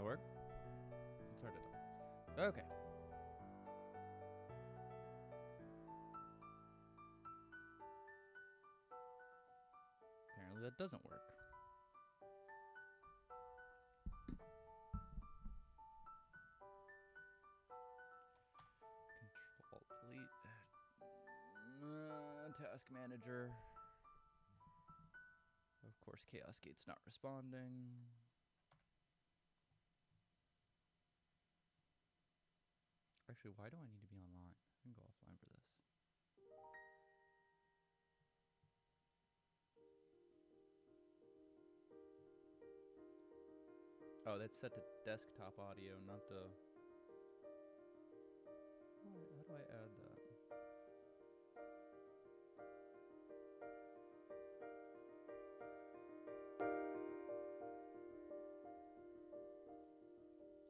That work? Start it up. Okay. Apparently that doesn't work. Control delete. Task manager. Of course, Chaos Gate's not responding. Actually, why do I need to be online? I can go offline for this. Oh, that's set to desktop audio, not the... How do I add that?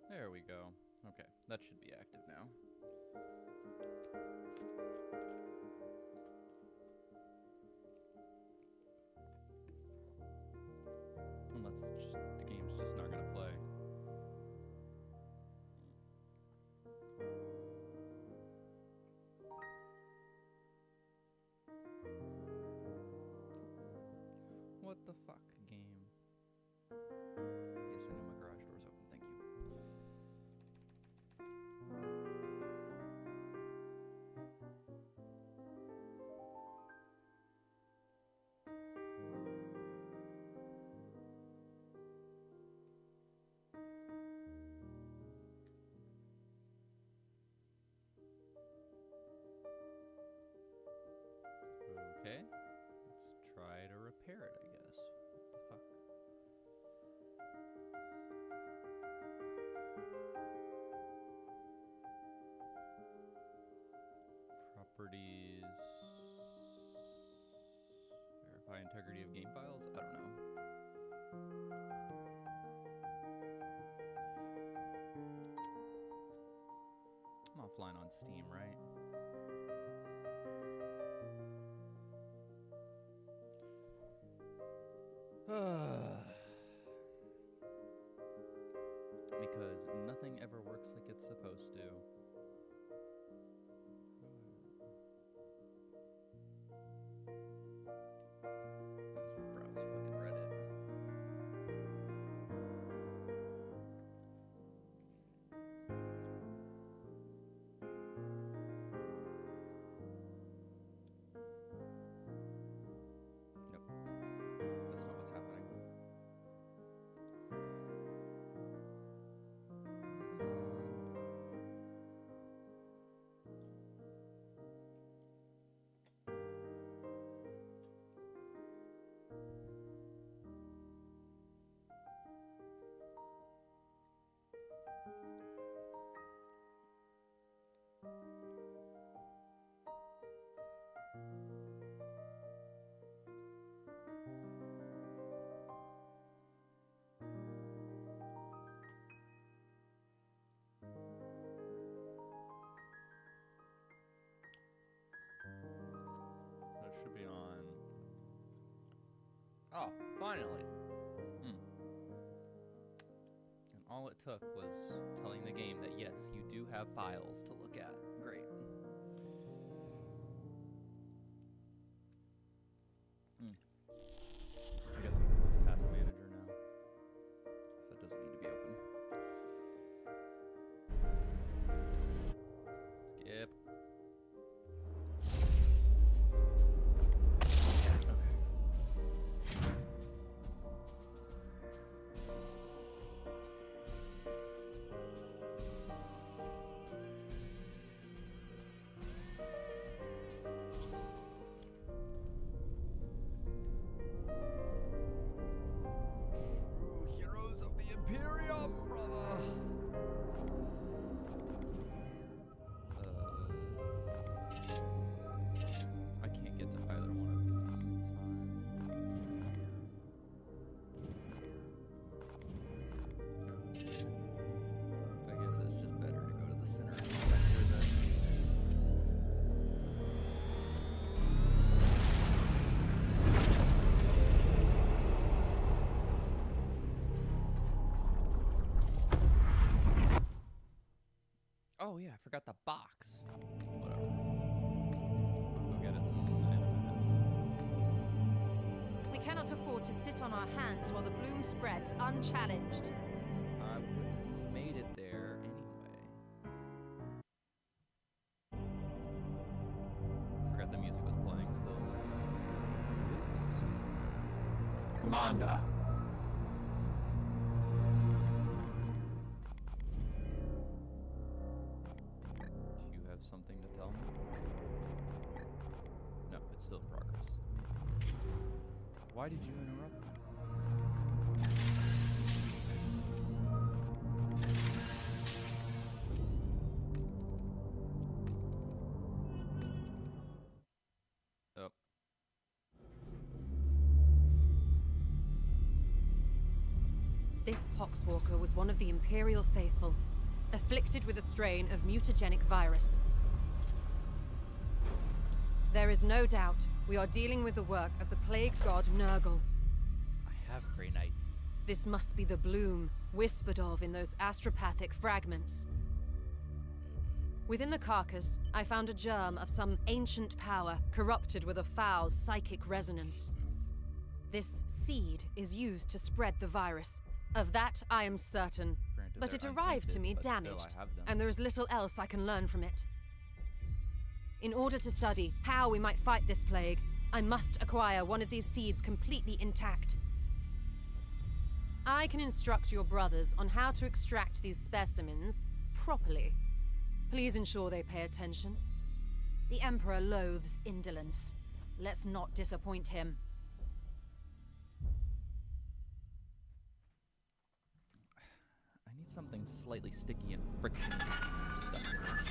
There we go. Okay, that should be active now. Unless it's just, the game's just not gonna play. What the fuck, game? Yes, I know my garage door's open, thank you. Okay, let's try to repair it, I guess. What the fuck? Properties. Verify integrity of game files? I don't know. I'm offline on Steam, right? Because nothing ever works like it's supposed to. Let's browse fucking Reddit. Nope. That's not what's happening. That should be on. Oh, finally. And all it took was telling the game that yes, you do have files to look at. Great. I guess I can close Task Manager now. So that doesn't need to be open. Skip. Oh yeah, I forgot the box. Whatever. I'll go get it in a minute. We cannot afford to sit on our hands while the bloom spreads unchallenged. I wouldn't have made it there anyway. Forgot the music was playing still. Oops. Commander. Do you have something to tell me? No, it's still in progress. Why did you interrupt me? Oh. This poxwalker was one of the Imperial faithful, afflicted with a strain of mutagenic virus. There is no doubt we are dealing with the work of the plague god Nurgle. I have Grey Knights. This must be the bloom whispered of in those astropathic fragments. Within the carcass, I found a germ of some ancient power corrupted with a foul psychic resonance. This seed is used to spread the virus. Of that, I am certain. Granted, But it they're arrived to me untainted, but still, damaged, I have them. and there is little else I can learn from it. In order to study how we might fight this plague, I must acquire one of these seeds completely intact. I can instruct your brothers on how to extract these specimens properly. Please ensure they pay attention. The Emperor loathes indolence. Let's not disappoint him. I need something slightly sticky and friction stuff.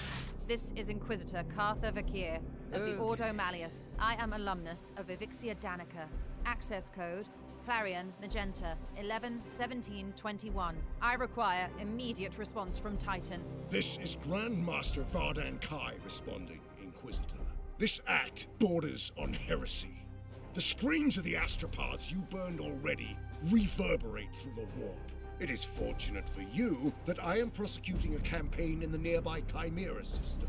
This is Inquisitor Cartha Vakir of the Okay. Ordo Malleus. I am alumnus of Evixia Danica. Access code Clarion Magenta 111721. I require immediate response from Titan. This is Grandmaster Vardan Kai responding, Inquisitor. This act borders on heresy. The screams of the astropaths you burned already reverberate through the warp. It is fortunate for you that I am prosecuting a campaign in the nearby Chimera system.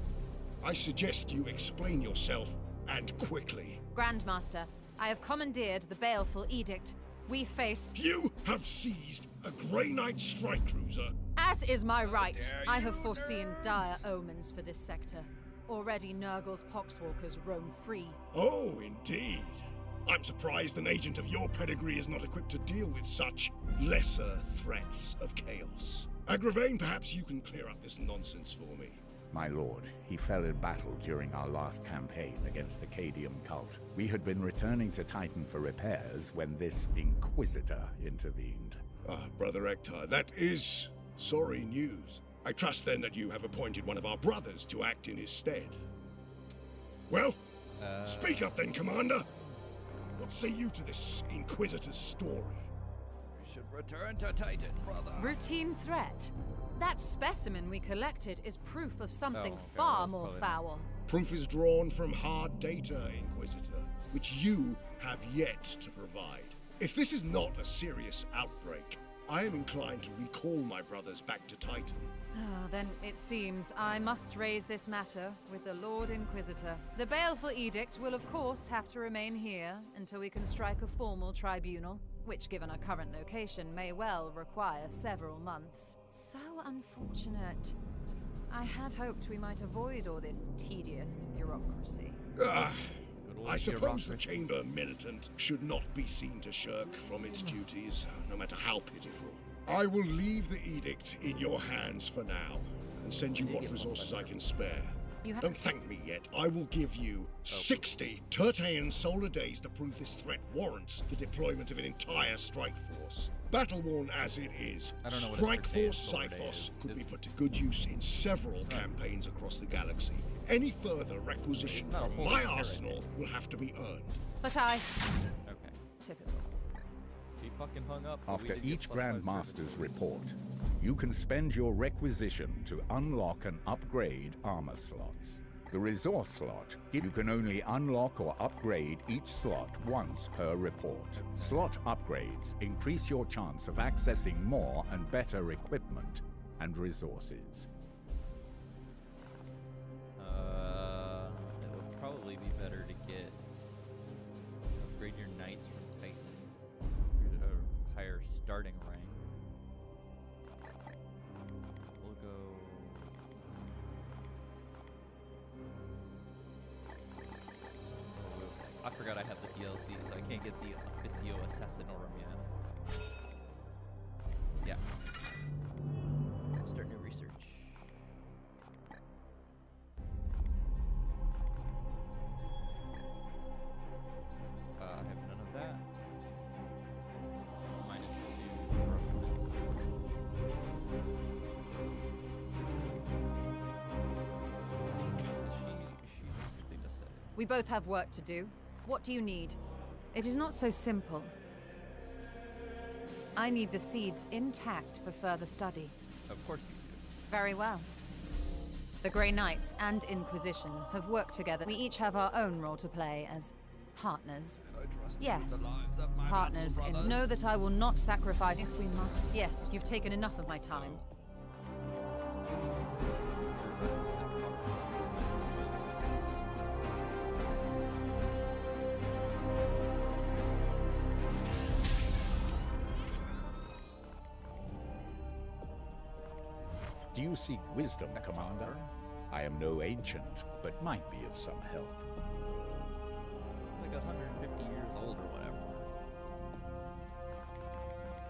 I suggest you explain yourself, and quickly. Grandmaster, I have commandeered the baleful edict. We face... You have seized a Grey Knight strike cruiser. As is my right, dare I you, have foreseen nerds! dire omens for this sector. Already Nurgle's poxwalkers roam free. Oh, indeed. I'm surprised an agent of your pedigree is not equipped to deal with such lesser threats of chaos. Agravain, perhaps you can clear up this nonsense for me. My lord, he fell in battle during our last campaign against the Cadium cult. We had been returning to Titan for repairs when this Inquisitor intervened. Ah, Brother Ektar, that is sorry news. I trust then that you have appointed one of our brothers to act in his stead. Well, speak up then, Commander. What say you to this Inquisitor's story? We should return to Titan, brother. Routine threat? That specimen we collected is proof of something Oh, okay, far that's more probably foul. Proof is drawn from hard data, Inquisitor, which you have yet to provide. If this is not a serious outbreak, I am inclined to recall my brothers back to Titan. Ah, then it seems I must raise this matter with the Lord Inquisitor. The baleful edict will of course have to remain here until we can strike a formal tribunal, which given our current location may well require several months. So unfortunate. I had hoped we might avoid all this tedious bureaucracy. Ah, Good old I suppose the bureaucracy. Chamber Militant should not be seen to shirk from its duties, no matter how pitiful. I will leave the edict in your hands for now, and send you what resources I can spare. You have Don't thank me yet. I will give you 60 Tertean solar days to prove this threat warrants the deployment of an entire strike force. Battle-worn as it is, I don't know what a Strike Tertean Force solar day Cyphos is. could be This- put to good use in several campaigns across the galaxy. Any further requisition It's not a from whole my Terran. arsenal will have to be earned. But I... Okay. Typical. He fucking hung up. but we After did get each +5 Grandmaster's services. report, you can spend your requisition to unlock and upgrade armor slots. The resource slot, you can only unlock or upgrade each slot once per report. Slot upgrades increase your chance of accessing more and better equipment and resources. probably be better to upgrade your knights from Titan. Get a higher starting rank. We'll go. I forgot I have the DLC, so I can't get the Officio Assassinorum yet. Yeah. Start new research. I have none of that. -2 corruption system. She has something to say. We both have work to do. What do you need? It is not so simple. I need the seeds intact for further study. Of course you do. Very well. The Grey Knights and Inquisition have worked together. We each have our own role to play as partners. And I trust Yes. you with the lives of my Partners, battle and know brothers. that I will not sacrifice if we must. Yes, you've taken enough of my time. Do you seek wisdom, Commander? I am no ancient, but might be of some help. Like 150 years old or whatever.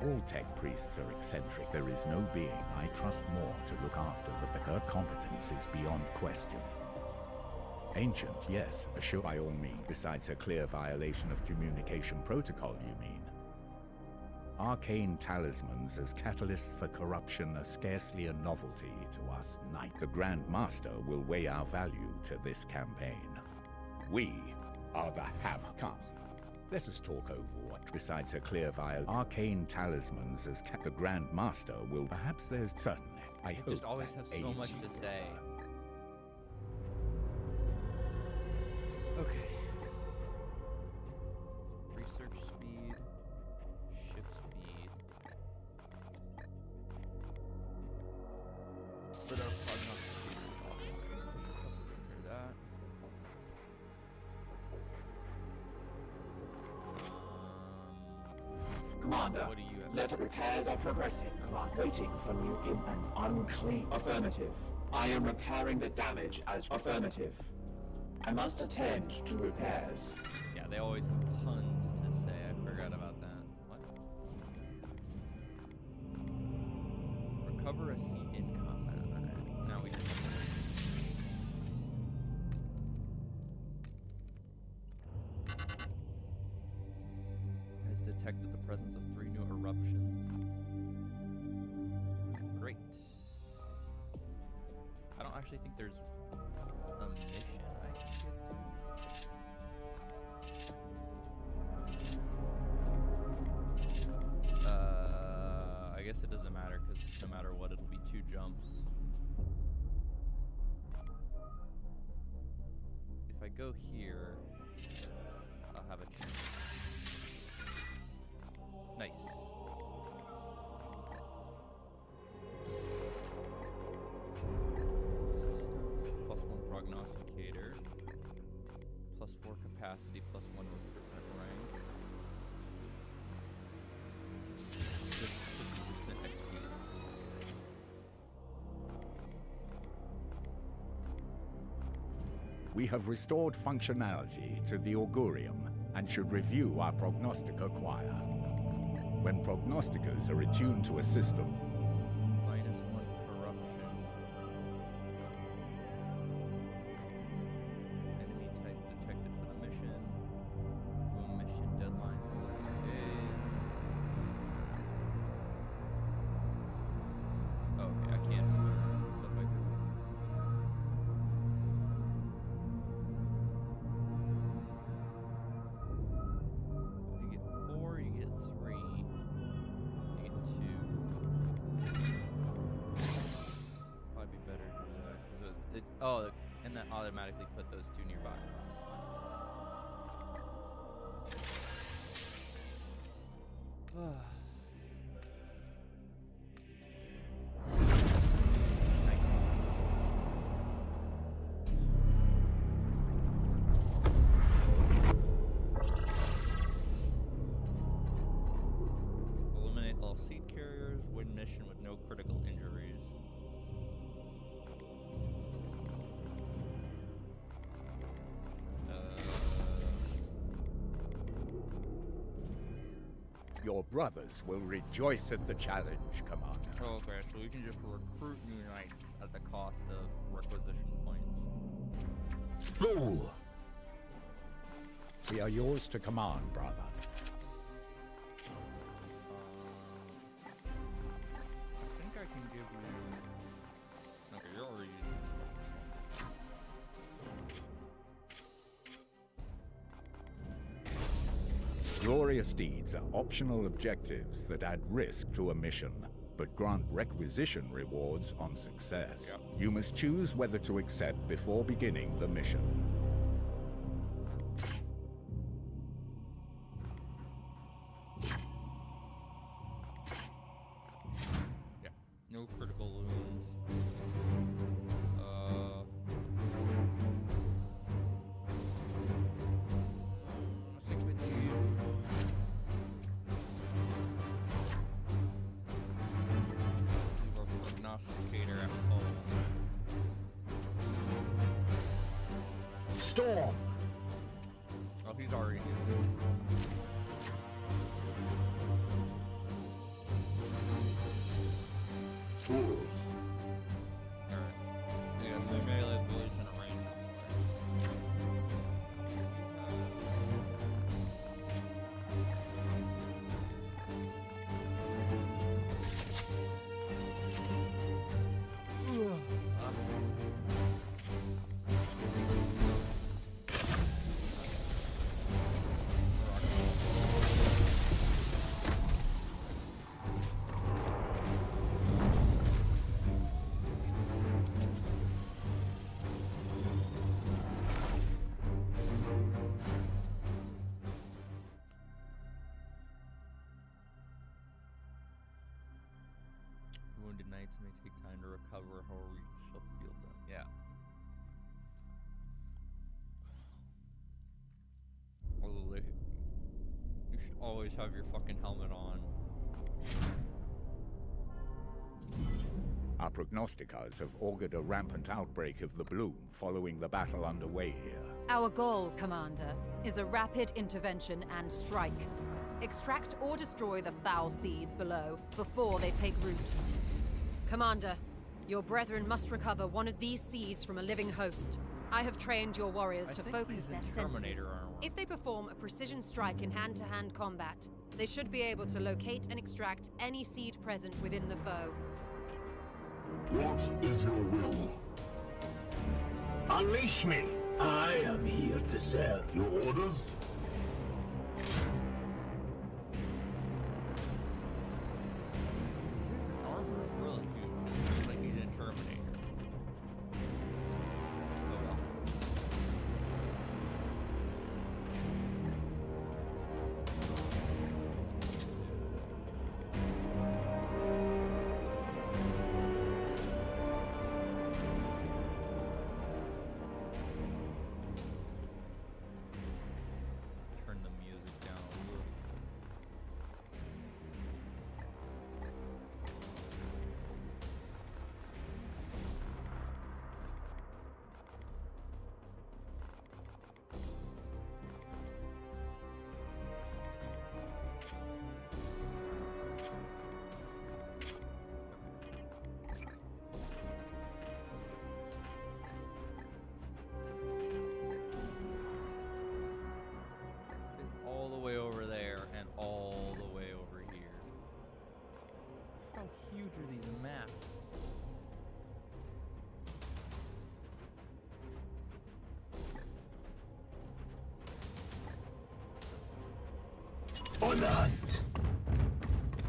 All tech priests are eccentric. There is no being I trust more to look after her competence is beyond question. Ancient, yes, assured by all means. Besides a clear violation of communication protocol, you mean? Arcane talismans as catalysts for corruption are scarcely a novelty to us knights. The Grand Master will weigh our value to this campaign. We are the hammer. Come, let us talk over what. Besides a clear arcane talismans as the Grand Master will. Perhaps there's certainly. I hope Just always that have so aids much you, to say. Commander. Okay. Research speed, ship speed. But our prognostication is optimized, so we should probably go through that. Commander, What do you have? letter repairs are progressing. Commander, waiting for new in an unclean. Affirmative. I am repairing the damage as affirmative. I must attend to repairs. Yeah, they always have tons to say. I forgot about that. What? Recover a seat in combat. Alright, now we can. Has detected the presence of 3 new eruptions. Great. I don't actually think there's a mission I can get to. I guess it doesn't matter because no matter what, it'll be 2 jumps. If I go here, I'll have a chance. Nice. +1 prognosticator, +4 capacity, +1 recruitment rank. Just 50% XP is always good. We have restored functionality to the Augurium and should review our prognostica choir. When prognosticas are attuned to a system, -1 corruption. Enemy type detected for the mission. Boom, mission deadlines +3 days. Oh, okay, I can't move it. So if I go. You get 4, you get 3, you get 2. Probably be better to do that because and that automatically put those 2 nearby. That's fine. Nice. Your brothers will rejoice at the challenge, Commander. Oh, okay, so we can just recruit new knights at the cost of requisition points. Fool! We are yours to command, brother. I think I can give you... Okay, you're already using Glorious deeds are optional objectives that add risk to a mission, but grant requisition rewards on success. Yep. You must choose whether to accept before beginning the mission. Yeah, no critical wounds. I think we need... leave our prognosticator at home. Storm! Oh, he's already here. Fools! Alright. Yeah, so melee abilities and a range. Wounded knights may take time to recover, however you shall feel them. Yeah. Although you should always have your fucking helmet on. Our prognosticators have augured a rampant outbreak of the bloom following the battle underway here. Our goal, Commander, is a rapid intervention and strike. Extract or destroy the foul seeds below before they take root. Commander, your brethren must recover one of these seeds from a living host. I have trained your warriors I to think focus he's in their Terminator senses. armor. If they perform a precision strike in hand-to-hand combat, they should be able to locate and extract any seed present within the foe. What is your will? Unleash me! I am here to serve. Your orders? His armor is really huge. It's like he's in Terminator. Oh well. Turn the music down a little. It's all the way over there and all the way over here. How huge are these maps? On the hunt!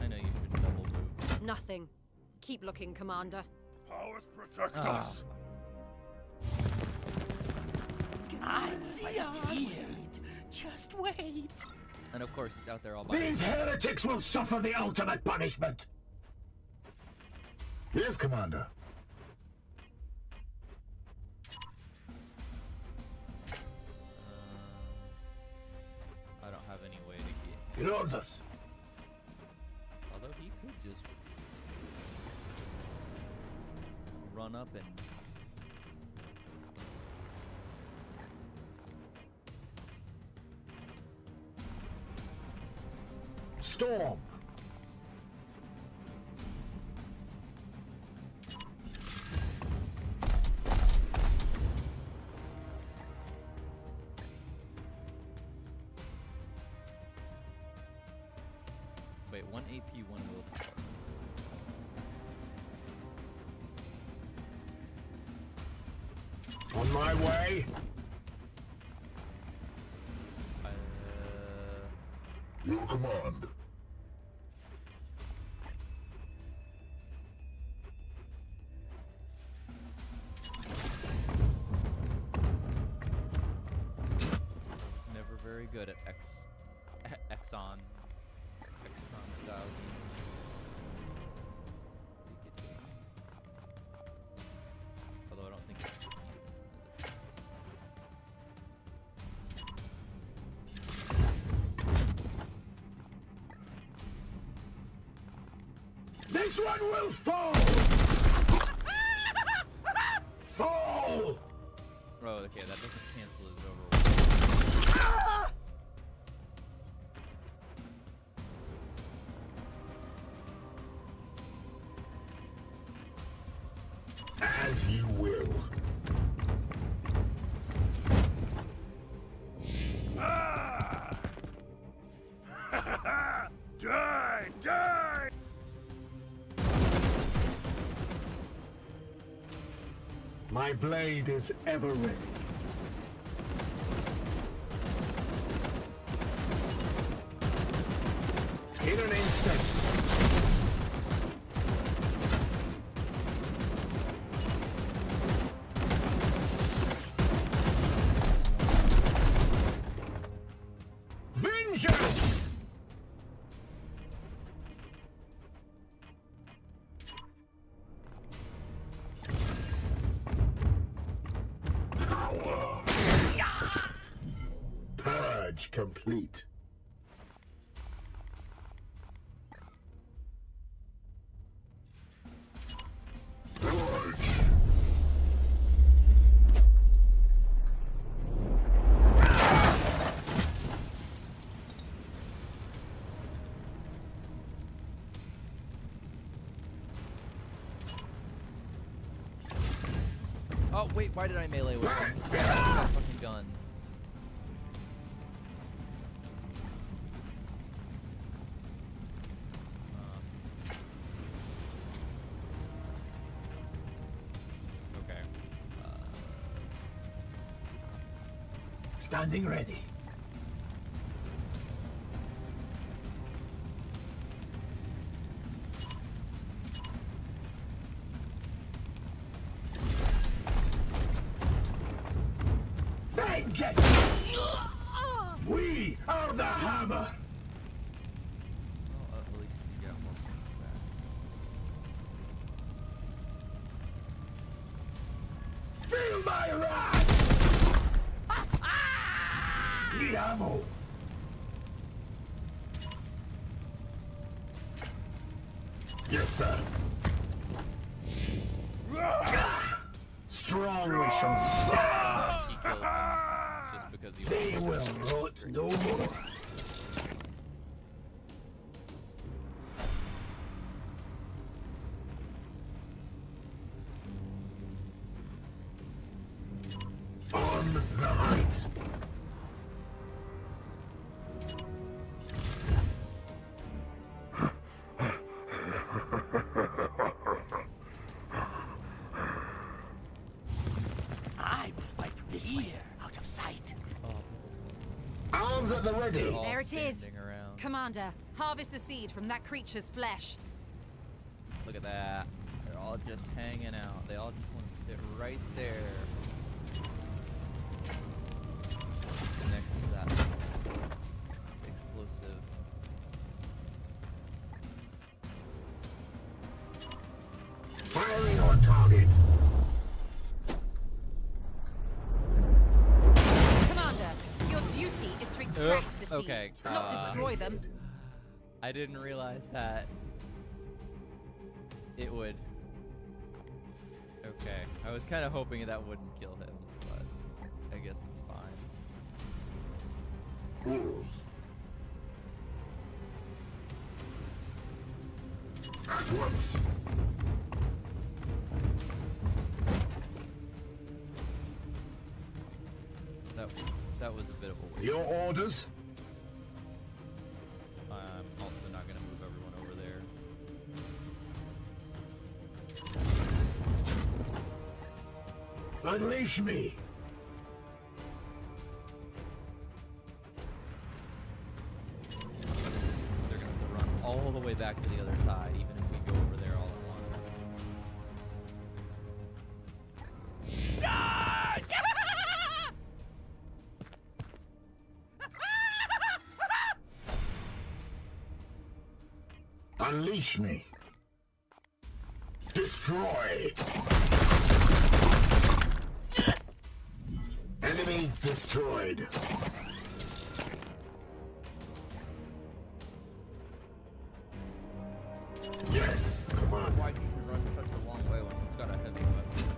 I know you can double move. Nothing. Keep looking, Commander. Powers protect Ah. us. Just wait. And of course, he's out there all by These himself. heretics will suffer the ultimate punishment! Yes, Commander. I don't have any way to get. Your orders. Although he could just run up and. storm. Wait, 1 AP, 1 willpower. On my way. Your command. Never very good at Exxon style games. Although I don't think it's This one will fall! Fall! Oh, okay, that doesn't cancel his overall. As you will. Die! Die! My blade is ever ready. In an instant. Vengeance! Purge complete. Purge. Oh, wait, why did I melee with him? Fucking gun. Okay. Standing ready. Vengeance! We are the hammer! Well, at least you got more points back. Feel my wrath! Need ammo! Yes, sir. Strong we shall stand! He killed him just because he They will rot no more. On the heights. I will fight from this way, out of sight. Arms at the ready. All There it is. standing around. Commander, harvest the seed from that creature's flesh. Look at that. They're all just hanging out. They all just want to sit right there. Next to that explosive. Firing on target. Commander, your duty is to extract the seeds, okay, not destroy them. I didn't realize that it would. Okay, I was kind of hoping that wouldn't kill him, but I guess it's fine. Rules. At once. That was a bit of a waste. Your orders? I'm also not going to move everyone over there. Unleash me. They're going to have to run all the way back to the other side, even if we go over there all at once. Charge! Unleash me. Destroy. Enemies destroyed. Yes, Commander. Why do you run such a long way when he's got a heavy weapon?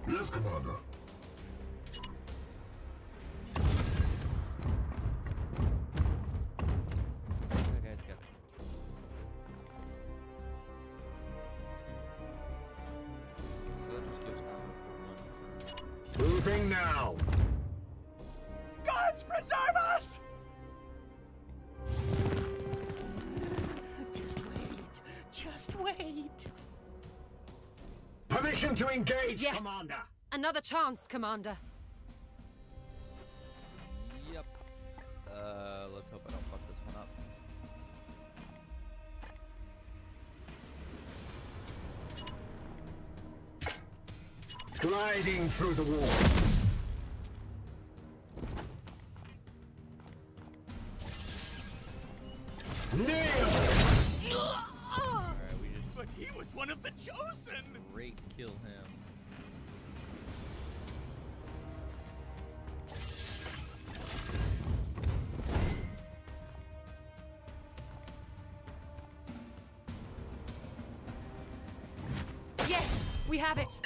Yes, Commander. That guy's got. So that just gives armor for 1 turn. Moving now. Gods preserve us! Just wait. Just wait. Permission to engage, Yes. Commander. Another chance, Commander. Yep. Let's hope I don't fuck this one up. Gliding through the wall. Kneel! Alright, we just But he was one of the chosen! straight kill him. Yes, we have it.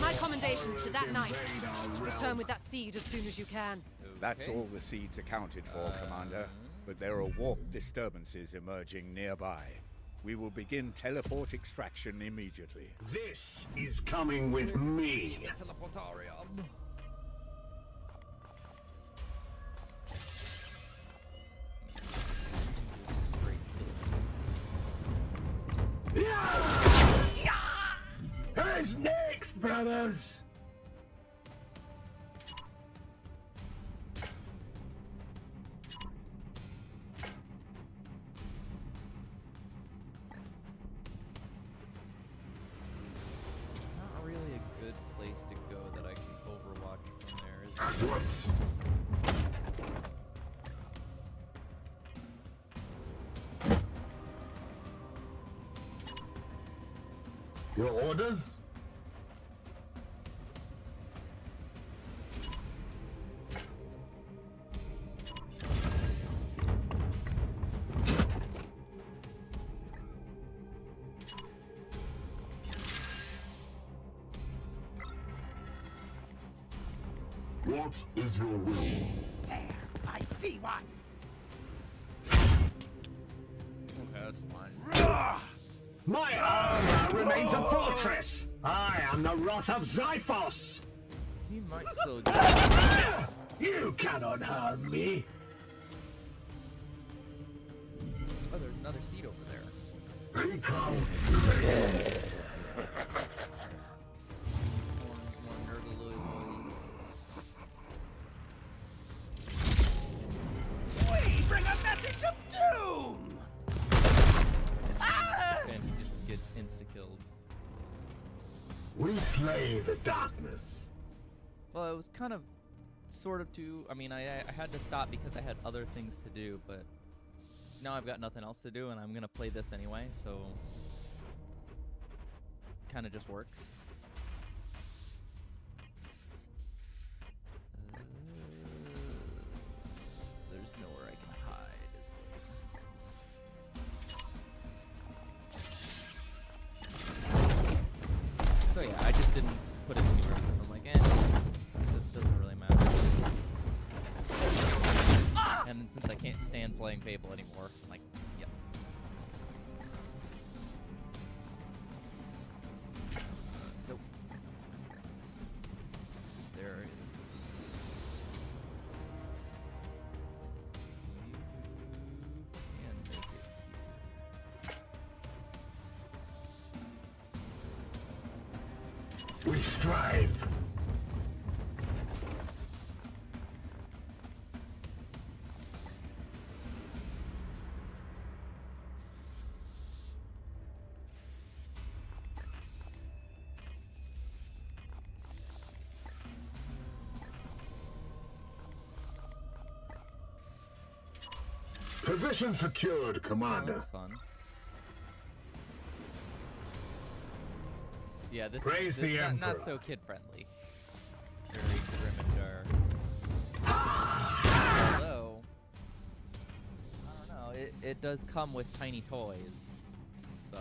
My commendations to that knight. Invade our realm. Return with that siege as soon as you can. That's Okay. all the seeds accounted for, Commander. But there are warp disturbances emerging nearby. We will begin teleport extraction immediately. This is coming with me. Teleportarium. Straight kill. Who's next, brothers? It's not really a good place to go that I can overwatch from there, is At it? once. Your orders? What is your will? There, I see one. Okay, that's fine. My armor remains a fortress. I am the wrath of Xiphos. He might still get. You cannot harm me. Oh, there's another seat over there. Recount. More nerdaloid We bring a message of doom! Ah! and he just gets insta-killed. We slay the darkness. Well, it was kind of, sort of too. I mean, I had to stop because I had other things to do, but now I've got nothing else to do, and I'm gonna play this anyway, so kind of just works. There's nowhere I can hide, is there? So yeah, I just didn't put it anywhere. I'm like, eh. stand playing Fable anymore. Like, yep. Nope. There is. And make it here. We strive. Position secured, Oh, Commander. that's fun. Yeah, this Praise is the not Emperor. so kid friendly. Very grim and dark. Although, I don't know, it does come with tiny toys, so.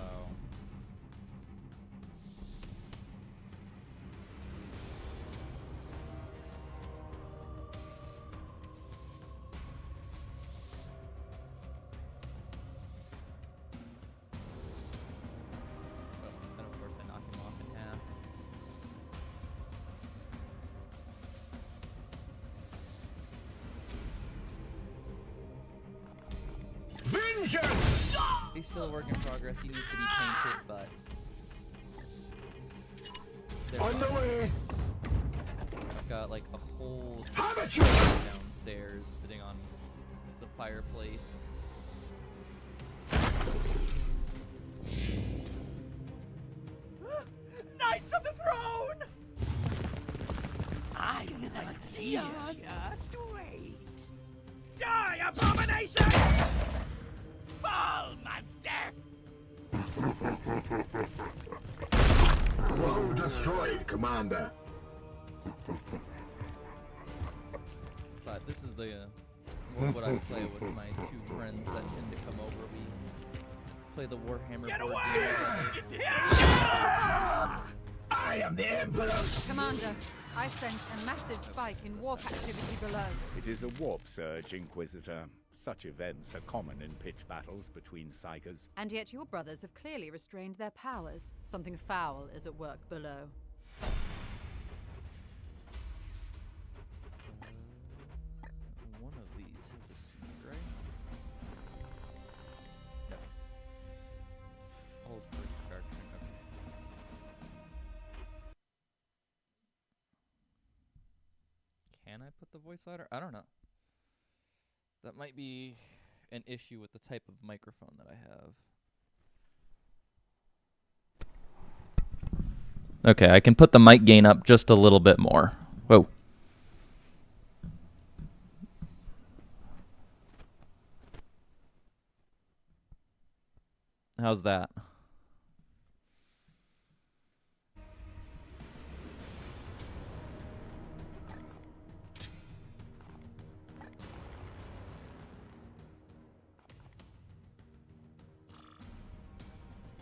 Then of course I knock him off in half. Vengeance! He's still a work in progress. He needs to be painted, but they're On the fine. way! I've got like a whole Amateur! downstairs sitting on the fireplace. Knights of the Throne! I will see us. Just wait. Die, abomination! Fall, monster! Foe destroyed, Commander. But this is the what I play with my two friends that tend to come over. We play the Warhammer Get board away! game together. I am the Emperor! Commander, I sense a massive spike in warp activity below. It is a warp surge, Inquisitor. Such events are common in pitch battles between psychers. And yet your brothers have clearly restrained their powers. Something foul is at work below. One of these has a seed, right? No. Hold for dark. Okay. Can I put the voice slider? I don't know. That might be an issue with the type of microphone that I have. Okay, I can put the mic gain up just a little bit more. Whoa. How's that?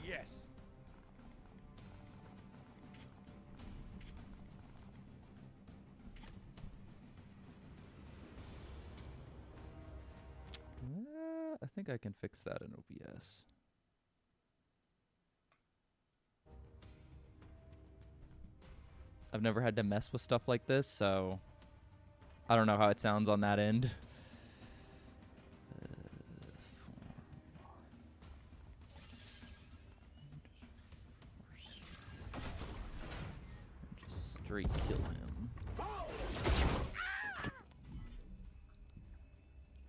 Yes. I think I can fix that in OBS. I've never had to mess with stuff like this, so I don't know how it sounds on that end. Just straight kill him.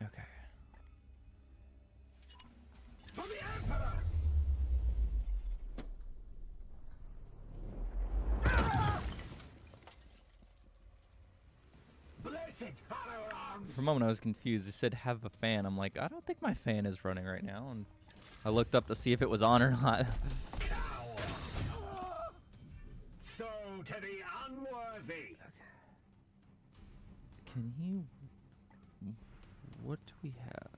Okay. For the Emperor! Blessed Hollow Arms! For a moment I was confused. It said have a fan. I'm like, I don't think my fan is running right now. And I looked up to see if it was on or not. So to the unworthy! Can he... What do we have?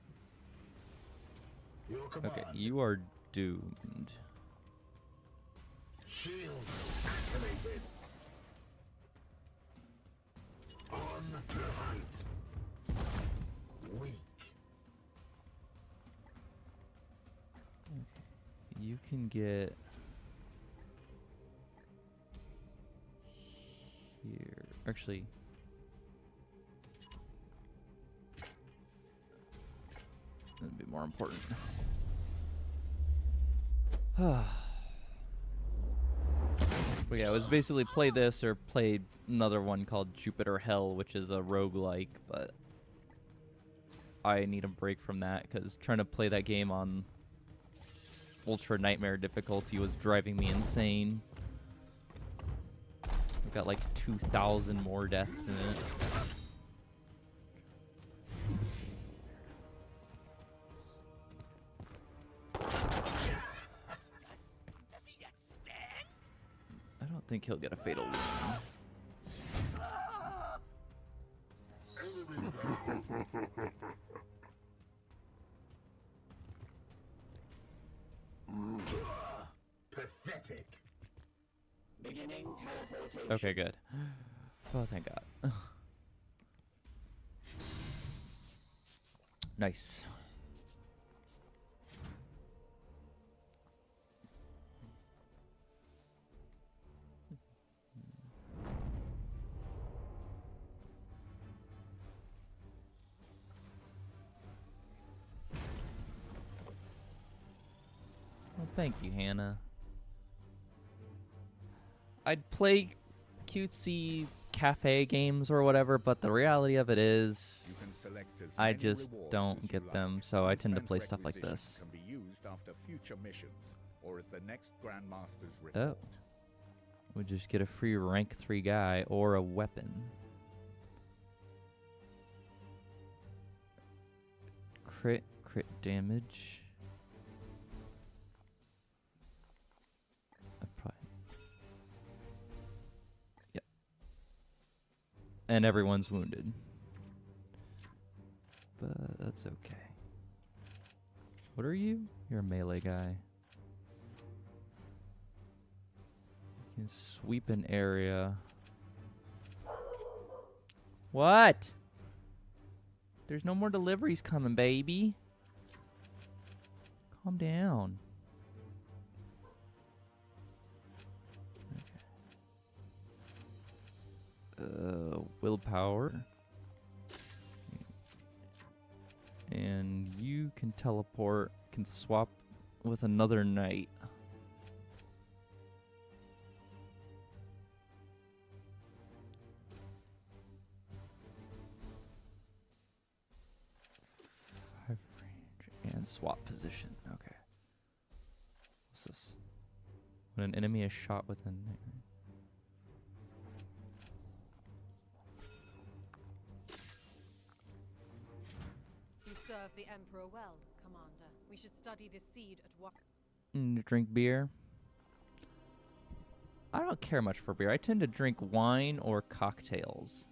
Your command. Okay, you are doomed. Shield activated. On to hunt. Weak. You can get here. Actually, that'd be more important. But yeah, it was basically play this or play another one called Jupiter Hell, which is a roguelike, but I need a break from that because trying to play that game on Ultra Nightmare difficulty was driving me insane. I've got like 2,000 more deaths in it. Does he yet stand? I don't think he'll get a fatal wound. Pathetic. Beginning teleportation. Okay, good. Oh, thank God. Nice. Well, thank you, Hannah. I'd play cutesy cafe games or whatever, but the reality of it You is can select as I many just rewards don't as you get like. them, so I tend to Unspent play stuff like requisitions this. Can be used after future missions or at the next Grandmaster's Oh. report. We just get a free rank 3 guy or a weapon. Crit damage. Yep. And everyone's wounded. But that's okay. What are you? You're a melee guy. You can sweep an area. What? There's no more deliveries coming, baby. Calm down. Willpower. And you can teleport, can swap with another knight. Five range and swap position. Okay. What's this? When an enemy is shot with a knight. You serve the Emperor well, Commander. We should study this seed at what? Drink beer. I don't care much for beer. I tend to drink wine or cocktails.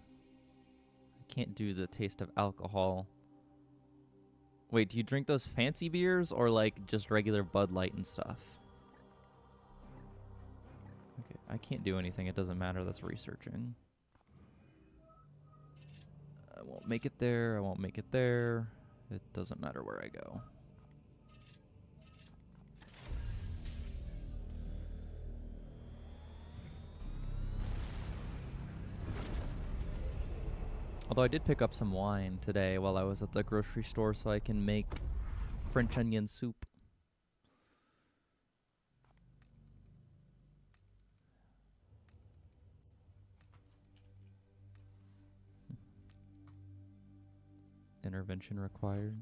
I can't do the taste of alcohol. Wait, do you drink those fancy beers or like just regular Bud Light and stuff? Okay, I can't do anything. It doesn't matter. That's researching. I won't make it there. I won't make it there. It doesn't matter where I go. Although I did pick up some wine today while I was at the grocery store so I can make French onion soup. Intervention required.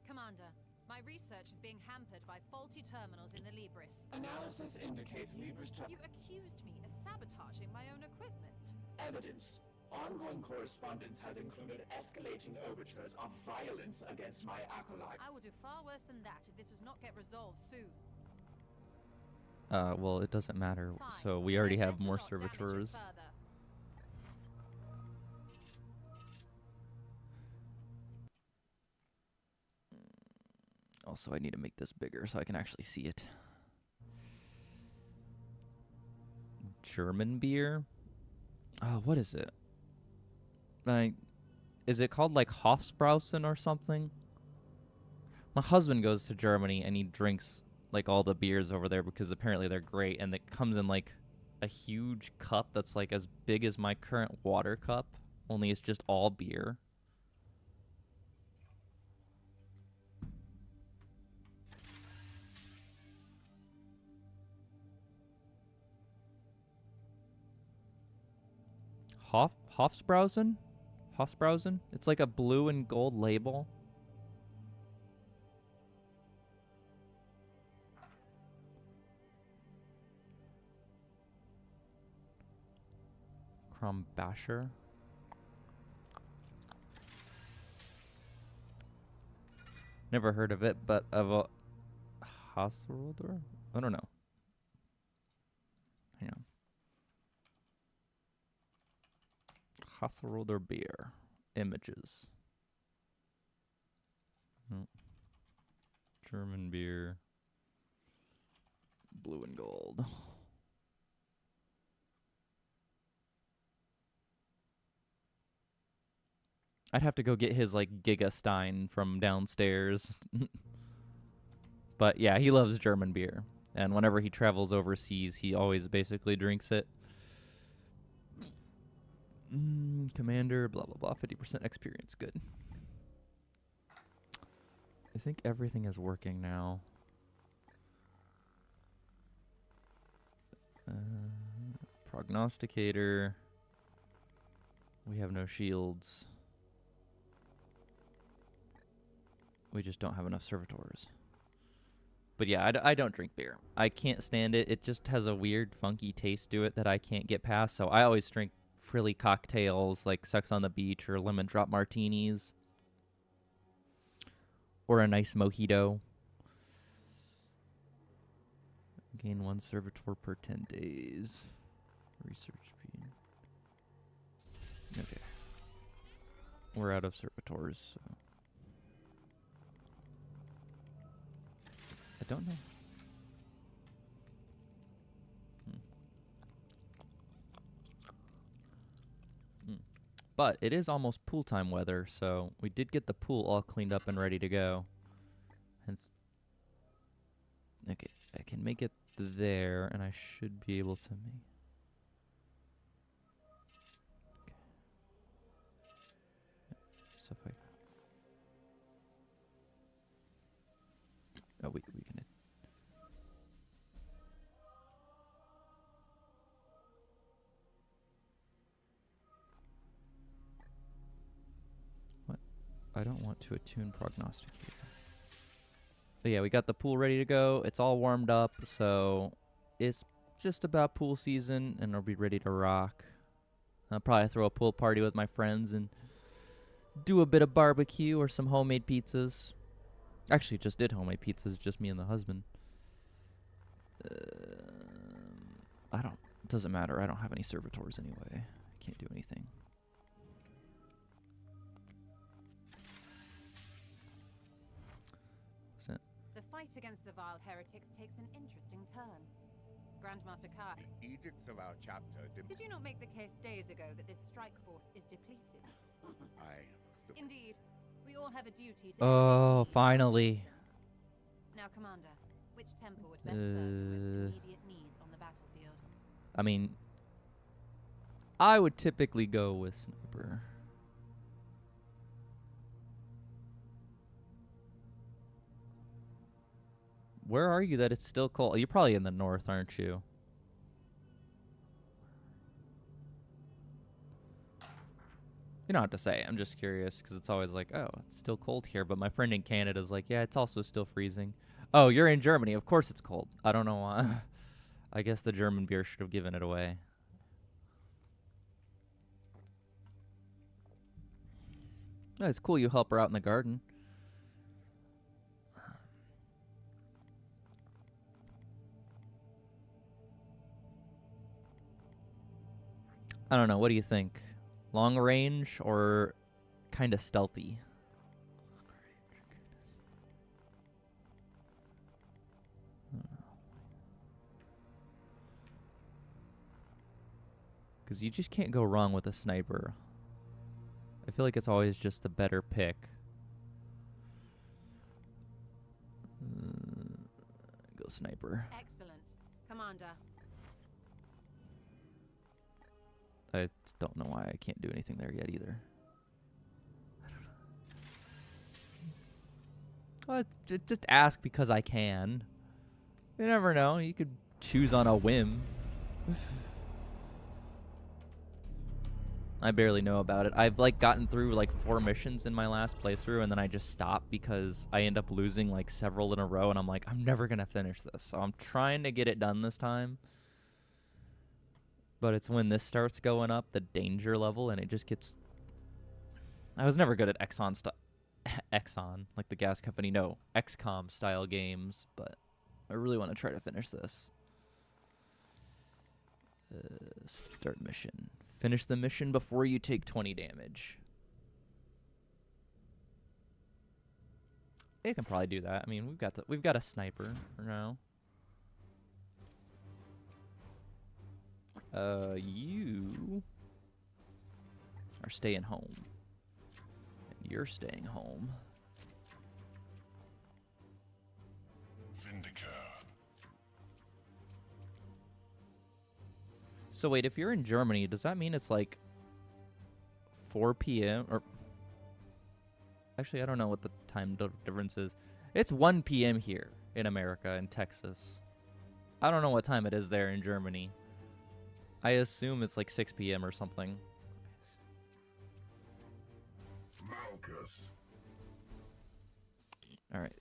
Commander, my research is being hampered by faulty terminals in the Libris. Analysis indicates Libra's You accused me of sabotaging my own equipment. evidence. Ongoing correspondence has included escalating overtures of violence against my acolyte. I will do far worse than that if this does not get resolved soon. Well, it doesn't matter. Fine. So we already Then have better more not damage it servitors. further. Also, I need to make this bigger so I can actually see it. German beer? Oh, what is it? Like, is it called like Hofbrausen or something? My husband goes to Germany and he drinks like all the beers over there because apparently they're great, and it comes in like a huge cup that's like as big as my current water cup, only it's just all beer. Hofbrausen? Hofbrausen? It's like a blue and gold label. Krombacher. Never heard of it, but of a Hasselroder? I don't know. Hang on. Hasselroder beer. Images. Nope. German beer. Blue and gold. I'd have to go get his like Giga Stein from downstairs. But yeah, he loves German beer. And whenever he travels overseas, he always basically drinks it. Commander, blah, blah, blah. 50% experience. Good. I think everything is working now. Prognosticator. We have no shields. We just don't have enough servitors. But yeah, I don't drink beer. I can't stand it. It just has a weird, funky taste to it that I can't get past. So I always drink frilly cocktails like Sex on the Beach or lemon drop martinis. Or a nice mojito. Gain 1 servitor per 10 days. Research speed. Okay. We're out of servitors, so. I don't know. But it is almost pool time weather, so we did get the pool all cleaned up and ready to go. Hence, okay, I can make it there, and I should be able to make. Okay. So if I. Oh, we can. What? I don't want to attune prognosticator. But yeah, we got the pool ready to go. It's all warmed up, so it's just about pool season, and I'll be ready to rock. I'll probably throw a pool party with my friends and do a bit of barbecue or some homemade pizzas. Actually, just did homemade pizzas, just me and the husband. It doesn't matter. I don't have any servitors anyway. I can't do anything. What's that? The fight against the vile heretics takes an interesting turn. Grandmaster Kai, The edicts of our chapter did you not make the case days ago that this strike force is depleted? Indeed. We all have a duty to... Oh, finally. Now, Commander, which temple would best serve your most immediate needs on the battlefield? I mean, I would typically go with Sniper. Where are you that it's still cold? You're probably in the north, aren't you? You don't have to say. I'm just curious because it's always like, oh, it's still cold here. But my friend in Canada's like, yeah, it's also still freezing. Oh, you're in Germany. Of course it's cold. I don't know why. I guess the German beer should have given it away. Oh, it's cool you help her out in the garden. I don't know. What do you think? Long range or kind of stealthy? Because you just can't go wrong with a sniper. I feel like it's always just the better pick. go sniper. Excellent. Commander. I don't know why I can't do anything there yet either. Well, just ask because I can. You never know. You could choose on a whim. I barely know about it. I've like gotten through like 4 missions in my last playthrough, and then I just stopped because I end up losing like several in a row, and I'm like, I'm never gonna finish this. So I'm trying to get it done this time. But it's when this starts going up, the danger level, and it just gets... I was never good at Exxon, like the gas company. No, XCOM style games, but I really want to try to finish this. Start mission. Finish the mission before you take 20 damage. They can probably do that. I mean, we've got a sniper for now. You are staying home. And you're staying home. So wait, if you're in Germany, does that mean it's like 4 p.m. or... Actually, I don't know what the time difference is. It's 1 p.m. here in America, in Texas. I don't know what time it is there in Germany. I assume it's like 6 p.m. or something. Malchus. All right.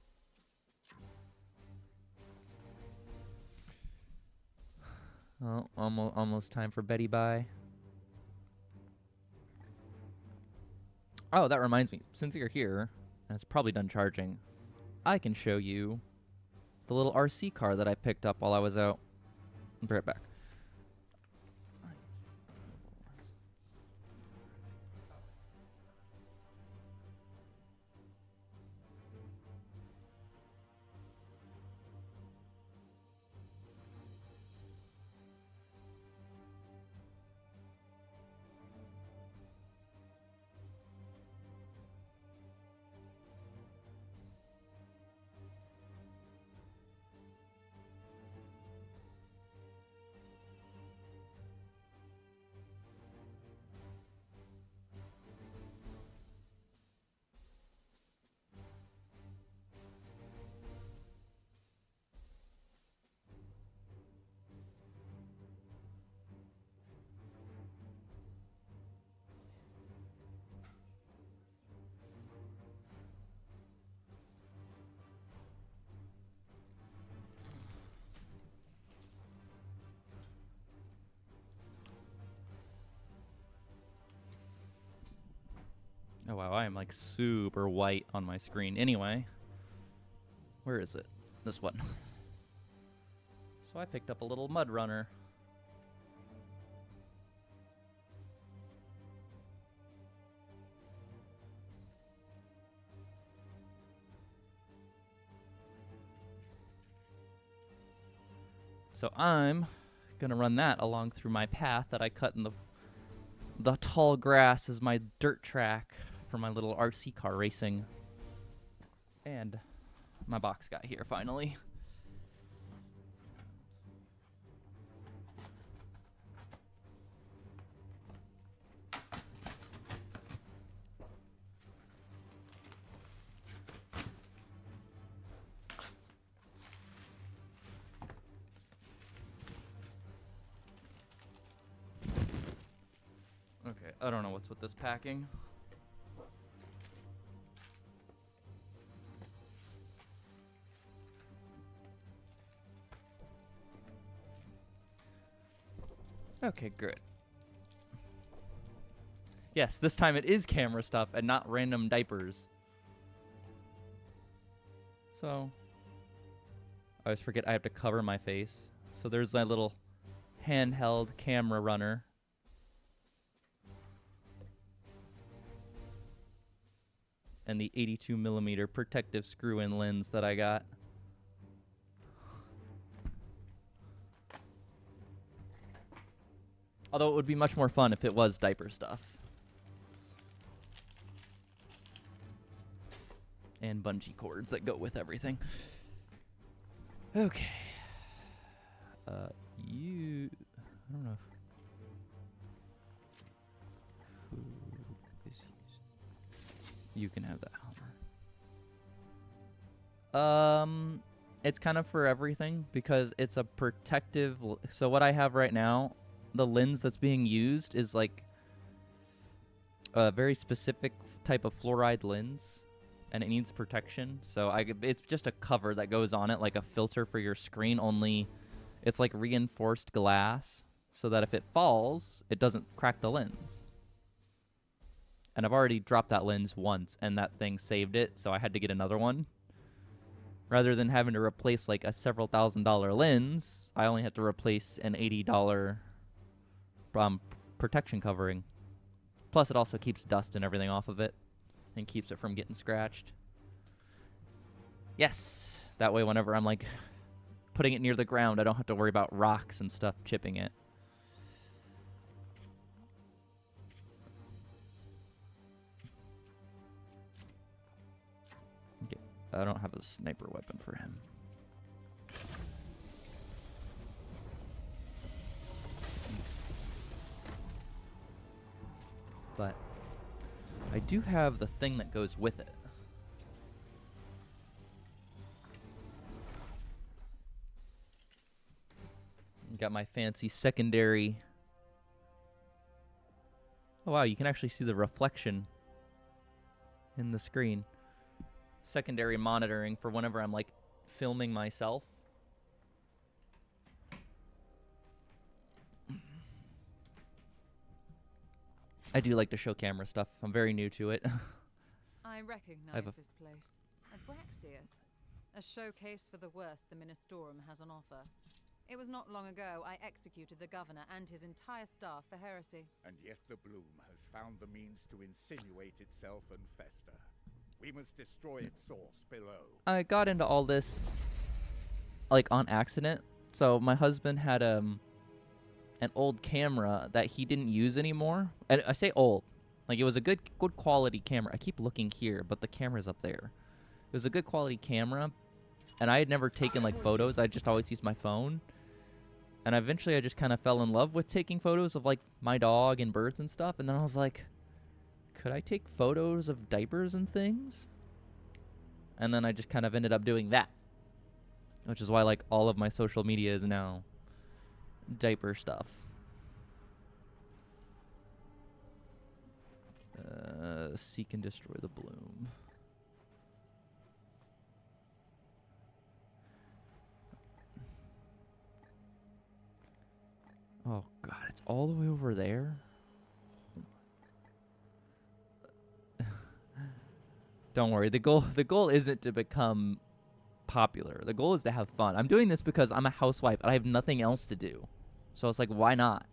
Oh, almost time for Betty Bye. Oh, that reminds me. Since you're here, and it's probably done charging, I can show you the little RC car that I picked up while I was out. I'll be right back. Oh wow, I am like super white on my screen. Anyway, where is it? This one. So I picked up a little mud runner. So I'm gonna run that along through my path that I cut in the tall grass as my dirt track for my little RC car racing. And my box got here finally. Okay, I don't know what's with this packing. Okay, good. Yes, this time it is camera stuff and not random diapers. So, I always forget I have to cover my face. So there's my little handheld camera runner. And the 82mm protective screw-in lens that I got. Although it would be much more fun if it was diaper stuff. And bungee cords that go with everything. Okay. You... I don't know who is you can have that Hummer. It's kind of for everything because it's a protective. So what I have right now, the lens that's being used is like a very specific type of fluoride lens, and it needs protection. So it's just a cover that goes on it, like a filter for your screen. Only it's like reinforced glass, so that if it falls, it doesn't crack the lens. And I've already dropped that lens once, and that thing saved it, so I had to get another one. Rather than having to replace like a several $1,000 lens, I only had to replace an $80 protection covering. Plus, it also keeps dust and everything off of it, and keeps it from getting scratched. Yes! That way, whenever I'm like putting it near the ground, I don't have to worry about rocks and stuff chipping it. Okay, I don't have a sniper weapon for him. But I do have the thing that goes with it. Got my fancy secondary. Oh wow, you can actually see the reflection in the screen. Secondary monitoring for whenever I'm like filming myself. I do like to show camera stuff. I'm very new to it. I recognize this place. Abraxius. A showcase for the worst the Ministorum has on offer. It was not long ago I executed the governor and his entire staff for heresy. And yet the bloom has found the means to insinuate itself and fester. We must destroy its source below. I got into all this like on accident. So my husband had an old camera that he didn't use anymore. And I say old, like it was a good quality camera. I keep looking here, but the camera's up there. It was a good quality camera, and I had never taken like photos. I just always used my phone. And eventually I just kind of fell in love with taking photos of like my dog and birds and stuff. And then I was like, could I take photos of diapers and things? And then I just kind of ended up doing that, which is why like all of my social media is now diaper stuff. Seek and destroy the bloom. Oh god, it's all the way over there? Don't worry, the goal isn't to become popular. The goal is to have fun. I'm doing this because I'm a housewife and I have nothing else to do. So it's like, why not?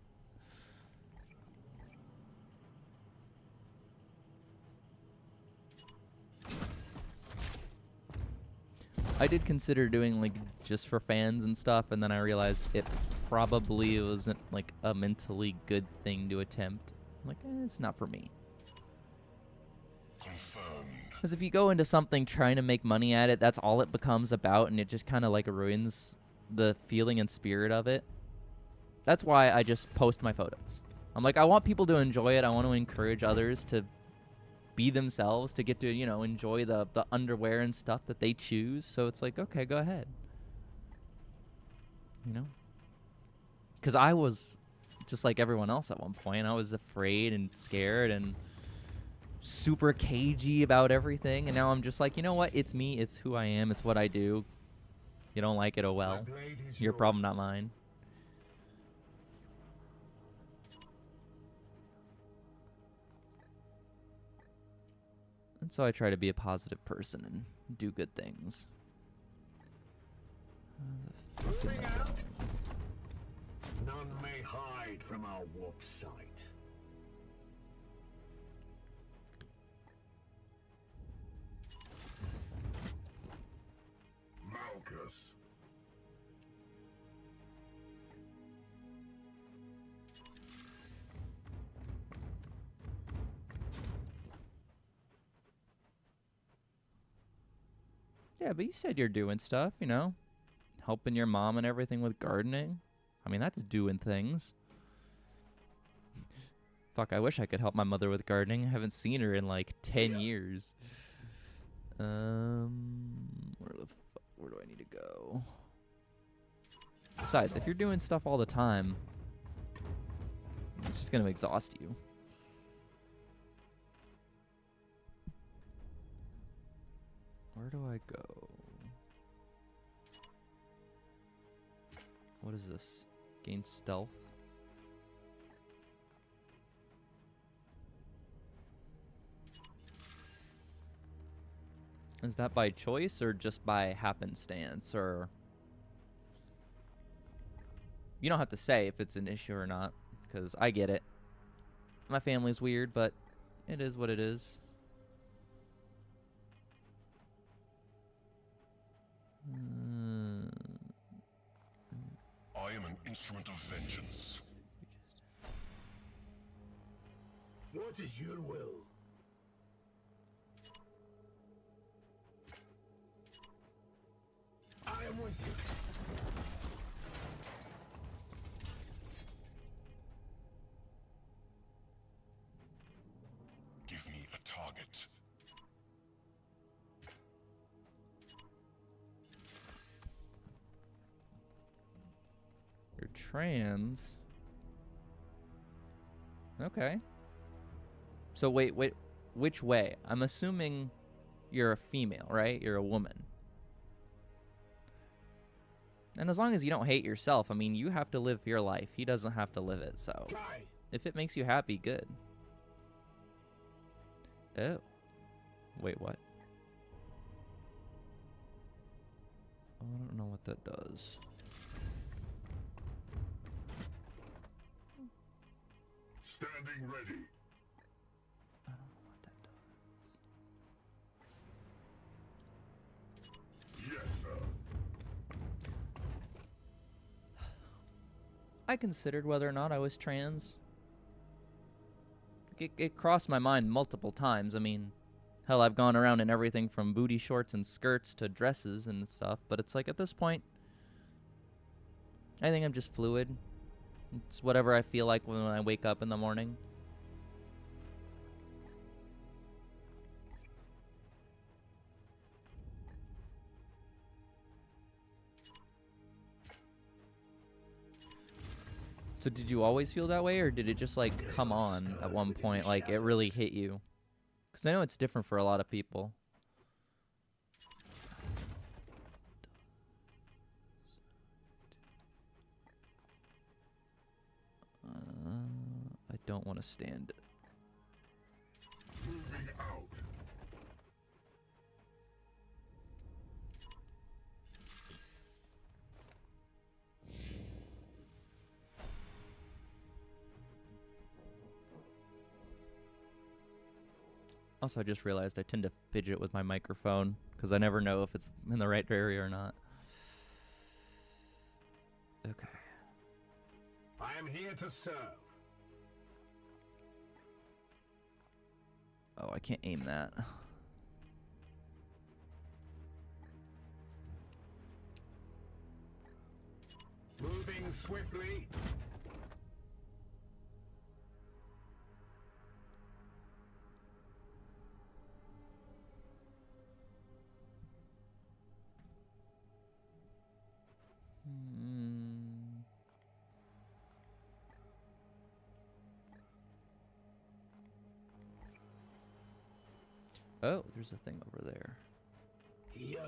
I did consider doing like just for fans and stuff, and then I realized it probably wasn't like a mentally good thing to attempt. I'm like, it's not for me. Because if you go into something trying to make money at it, that's all it becomes about, and it just kind of like ruins the feeling and spirit of it. That's why I just post my photos. I'm like, I want people to enjoy it. I want to encourage others to be themselves, to get to, you know, enjoy the underwear and stuff that they choose. So it's like, okay, go ahead. You know? Because I was just like everyone else at one point. I was afraid and scared and super cagey about everything. And now I'm just like, you know what? It's me. It's who I am. It's what I do. You don't like it, oh well. Your problem, not mine. And so I try to be a positive person and do good things. Moving out. None may hide from our warp sight. Malchus. Yeah, but you said you're doing stuff, you know. helping your mom and everything with gardening. I mean, that's doing things. Fuck, I wish I could help my mother with gardening. I haven't seen her in like 10 years. Where do I need to go? Besides, if you're doing stuff all the time, it's just gonna exhaust you. Where do I go? What is this? Gain stealth? Is that by choice or just by happenstance? Or you don't have to say if it's an issue or not, because I get it. My family's weird, but it is what it is. I am an instrument of vengeance. What is your will? I am with you. Give me a target. You're trans. Okay. So wait, which way? I'm assuming you're a female, right? You're a woman. And as long as you don't hate yourself, I mean, you have to live your life. He doesn't have to live it, so if it makes you happy, good. Oh. Wait, what? Oh, I don't know what that does. Standing ready. I don't know what that does. Yes, sir. I considered whether or not I was trans. It crossed my mind multiple times. I mean, hell, I've gone around in everything from booty shorts and skirts to dresses and stuff, but it's like at this point, I think I'm just fluid. It's whatever I feel like when I wake up in the morning. So did you always feel that way, or did it just like come on at one point, like it really hit you? Because I know it's different for a lot of people. I don't want to stand it. Moving out. Also, I just realized I tend to fidget with my microphone because I never know if it's in the right area or not. Okay. I am here to serve. Oh, I can't aim that. Moving swiftly. Oh, there's a thing over there. Here.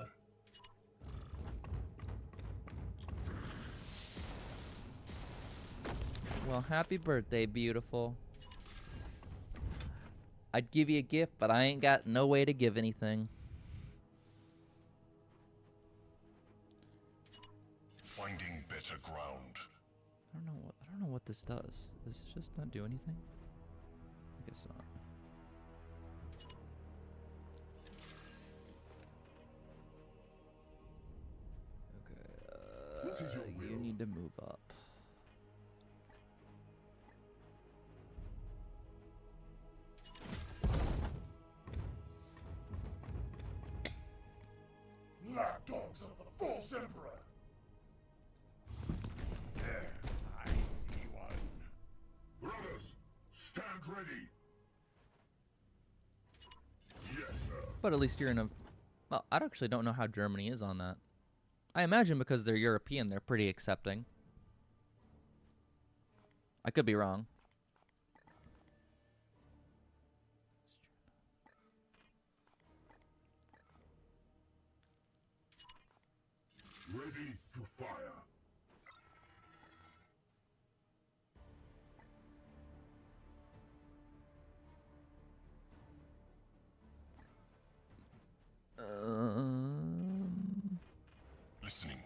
Well, happy birthday, beautiful. I'd give you a gift, but I ain't got no way to give anything. Finding better ground. I don't know what this does. Does this just not do anything? I guess not. Okay, What is your you will? need to move up. Lapdogs of the false emperor. But at least you're in a... Well, I actually don't know how Germany is on that. I imagine because they're European, they're pretty accepting. I could be wrong. Ready to fire. Listening.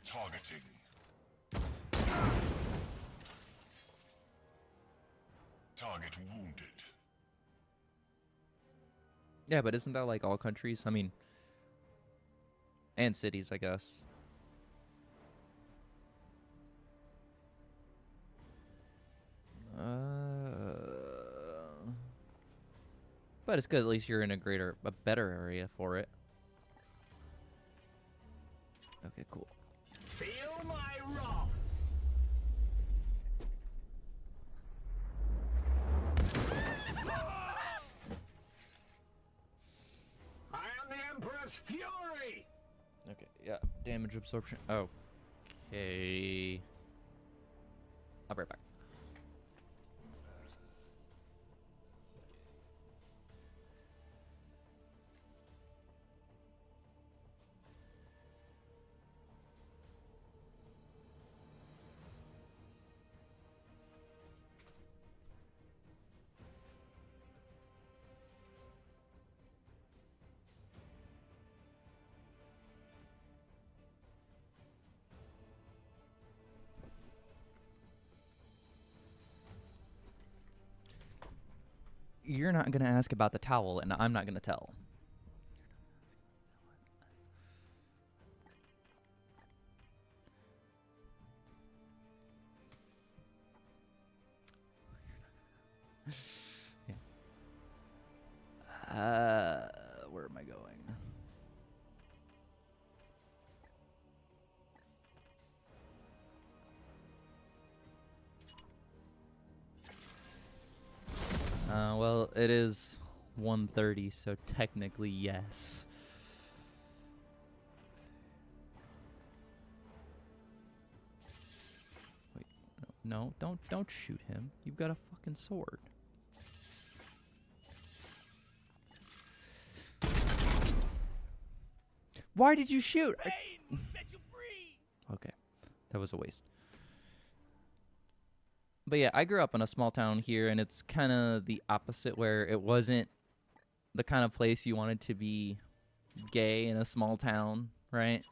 Targeting. Target wounded. Yeah, but isn't that like all countries? I mean, and cities, I guess. But it's good. At least you're in a better area for it. Okay, cool. Feel my wrath. I am the Emperor's fury. Okay, yeah. Damage absorption. Okay. I'll be right back. You're not going to ask about the towel, and I'm not going to tell. Yeah. Where am I going? Well, it is 1:30, so technically yes. Wait, no, don't shoot him. You've got a fucking sword. Why did you shoot? Pain will set you free. Okay, that was a waste. But yeah, I grew up in a small town here, and it's kind of the opposite, where it wasn't the kind of place you wanted to be gay in a small town, right?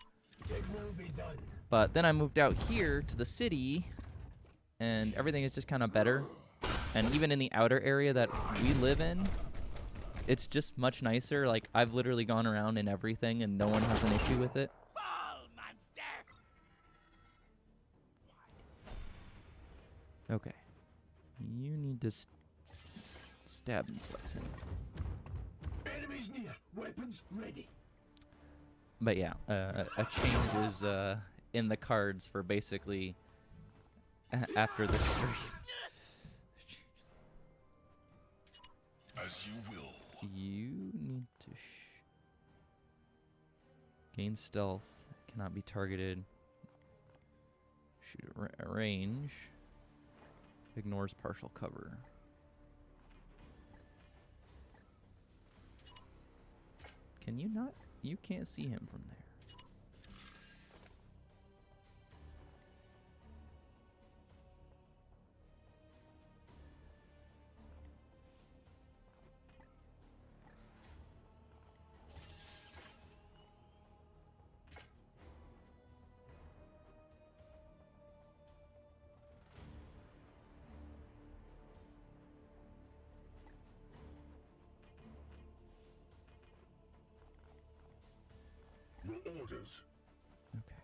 It will be done. But then I moved out here to the city, and everything is just kind of better. And even in the outer area that we live in, it's just much nicer. Like, I've literally gone around in everything, and no one has an issue with it. Fall, monster. Okay. You need to stab and slice him. Enemies near. Weapons ready. But yeah, a change is in the cards for basically after this stream. As you will. You need to gain stealth. Cannot be targeted. Shoot at range. Ignores partial cover. Can you not? You can't see him from there. Your orders. Okay.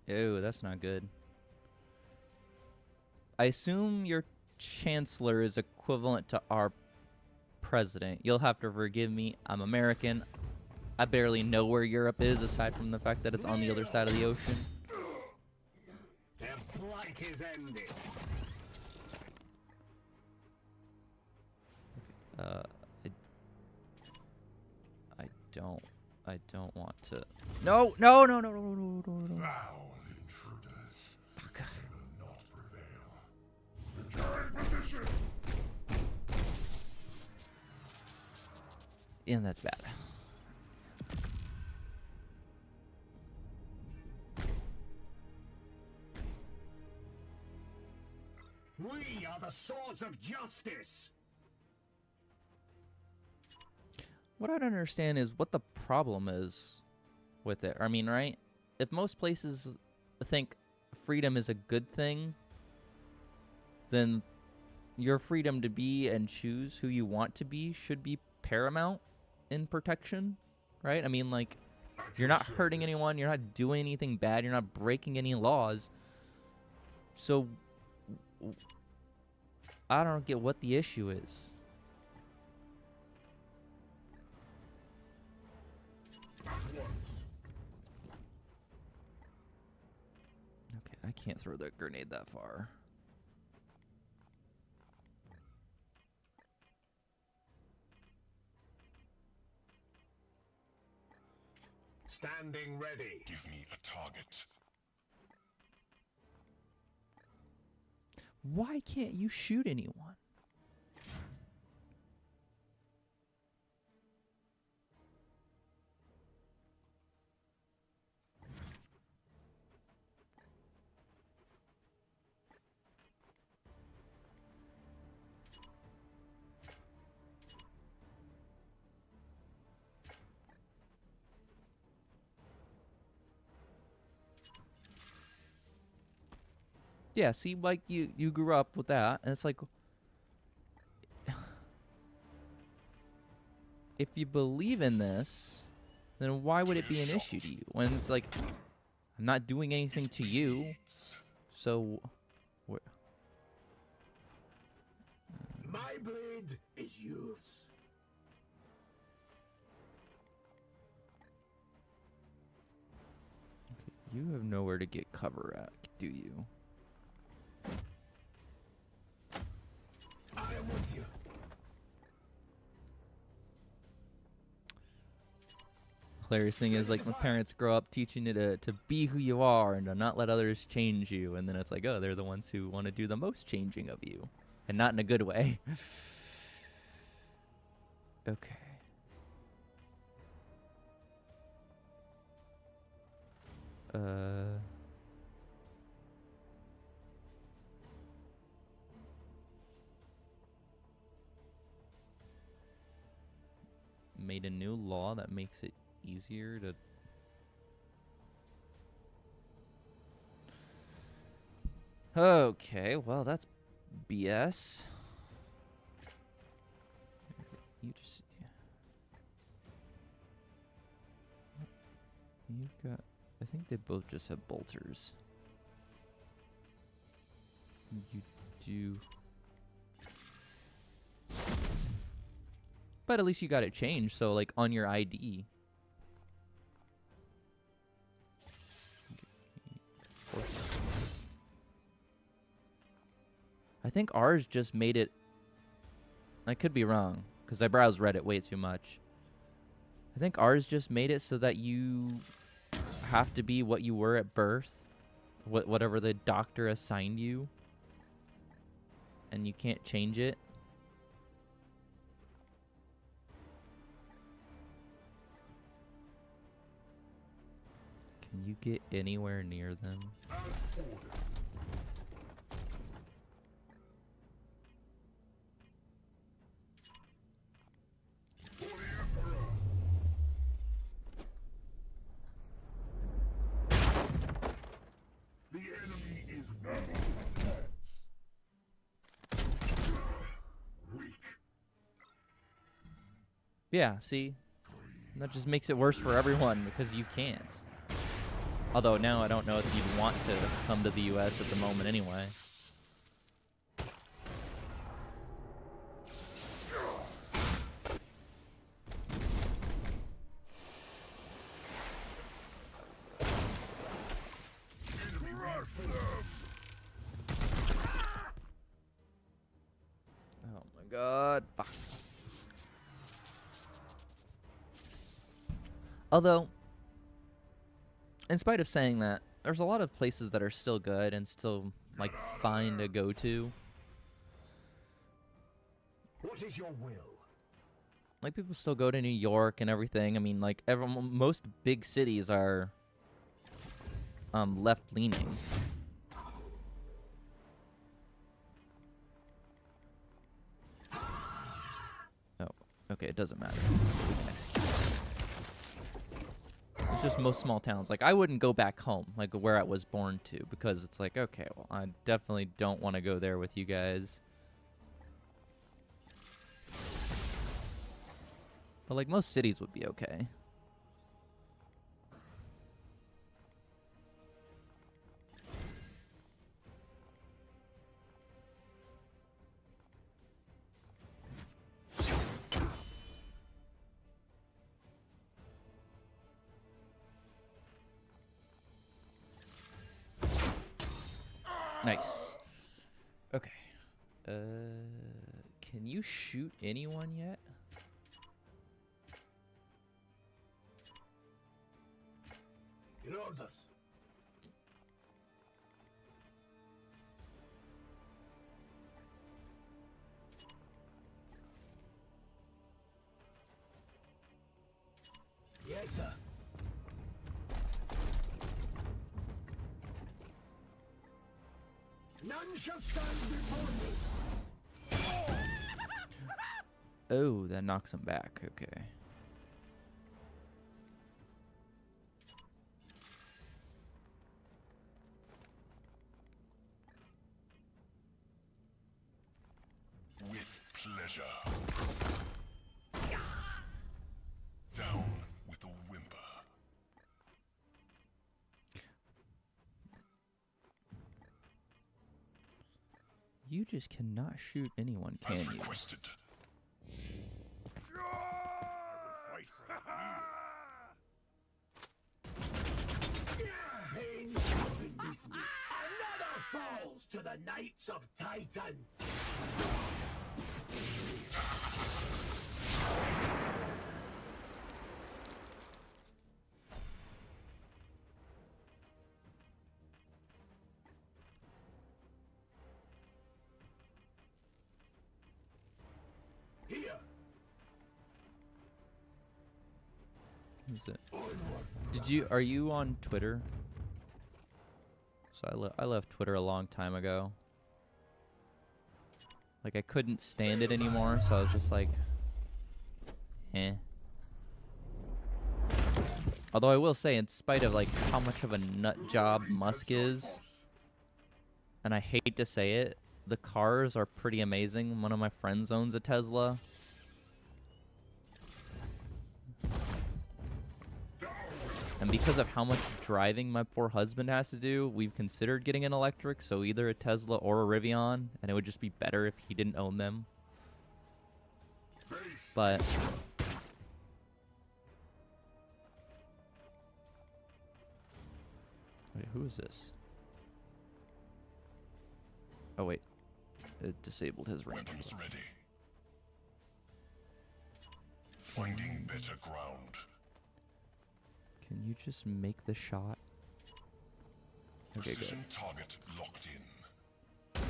Ew, that's not good. I assume your chancellor is equivalent to our president. You'll have to forgive me. I'm American. I barely know where Europe is, aside from the fact that it's on the other side of the ocean. Their plight is ended. I don't want to. No. Foul intruders. Fuck. They will not prevail. Securing position. And that's bad. We are the swords of justice. What I don't understand is what the problem is with it. I mean, right? If most places think freedom is a good thing, then your freedom to be and choose who you want to be should be paramount in protection, right? I mean, like, you're not hurting anyone, you're not doing anything bad, you're not breaking any laws. So, I don't get what the issue is. Okay, I can't throw that grenade that far. Standing ready. Give me a target. Why can't you shoot anyone? Yeah, see, like, you grew up with that, and it's like, if you believe in this, then why would it be an issue to you? When it's like, I'm not doing anything to you, so... My blade is yours. You have nowhere to get cover at, do you? I am with you. Hilarious thing is, like, my parents grow up teaching you to be who you are and to not let others change you, and then it's like, oh, they're the ones who want to do the most changing of you, and not in a good way. Okay. Made a new law that makes it easier to... Okay, well, that's BS. You just... You've got... I think they both just have bolters. You do... But at least you got it changed, so, like, on your ID. I think ours just made it... I could be wrong, because I browsed Reddit way too much. I think ours just made it so that you have to be what you were at birth. Whatever the doctor assigned you. And you can't change it. Can you get anywhere near them? The enemy is weak. Yeah, see? That just makes it worse for everyone because you can't. Although now I don't know if you'd want to come to the US at the moment anyway. god. Fuck. Although, in spite of saying that, there's a lot of places that are still good and still, like, fine to go to. What is your will? Like, people still go to New York and everything. I mean, like, most big cities are left-leaning. Oh, okay, it doesn't matter. It's just most small towns. Like, I wouldn't go back home, like, where I was born to, because it's like, okay, well, I definitely don't want to go there with you guys. But, like, most cities would be okay. Nice. Okay. Can you shoot anyone yet? Your orders. Yes, sir. None shall stand before me. Oh, that knocks him back. Okay. With pleasure. Down with a whimper. You just cannot shoot anyone, can As you? requested. Pain beneath me. Another falls to the Knights of Titan. Here. Who's it? Are you on Twitter? So I left Twitter a long time ago. Like, I couldn't stand it anymore, so I was just like, eh. Although I will say, in spite of, like, how much of a nut job Musk is, and I hate to say it, the cars are pretty amazing. One of my friends owns a Tesla. And because of how much driving my poor husband has to do, we've considered getting an electric, so either a Tesla or a Rivian, and it would just be better if he didn't own them. But wait, who is this? Oh wait, it disabled his range. Weapons ready. Finding better ground. Can you just make the shot? Okay, good. Precision target locked in.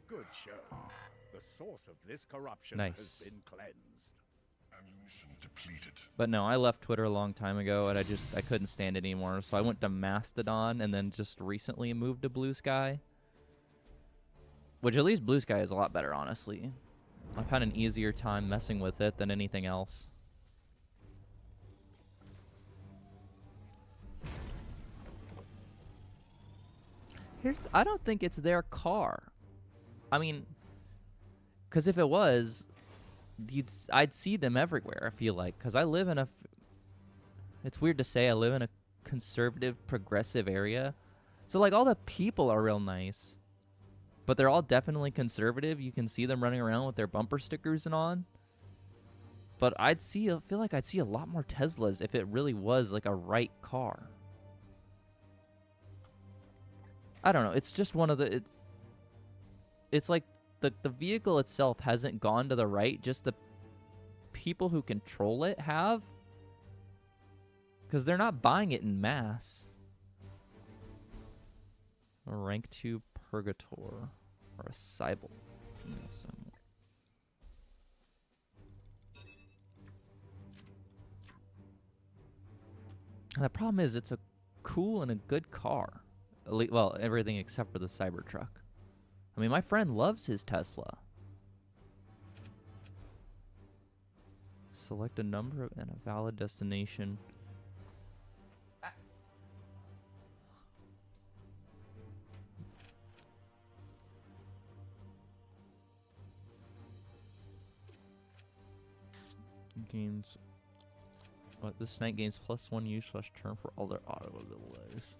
Good show. The source of this corruption Nice. has been cleansed. Ammunition depleted. But no, I left Twitter a long time ago, and I couldn't stand it anymore. So I went to Mastodon, and then just recently moved to Blue Sky. Which at least Blue Sky is a lot better, honestly. I've had an easier time messing with it than anything else. I don't think it's their car. I mean, because if it was, I'd see them everywhere, I feel like. Because I live in it's weird to say, I live in a conservative, progressive area. So, like, all the people are real nice. But they're all definitely conservative. You can see them running around with their bumper stickers and on. But I feel like I'd see a lot more Teslas if it really was, like, a right car. I don't know. It's just one of the... It's like the vehicle itself hasn't gone to the right, just the people who control it have. Because they're not buying it in mass. A rank 2 Purgator. Or a Cybele. And the problem is, it's a cool and a good car. Well, everything except for the Cybertruck. I mean, my friend loves his Tesla. Select a number and a valid destination. Gains. What? This night gains +1 use/turn for other automobiles.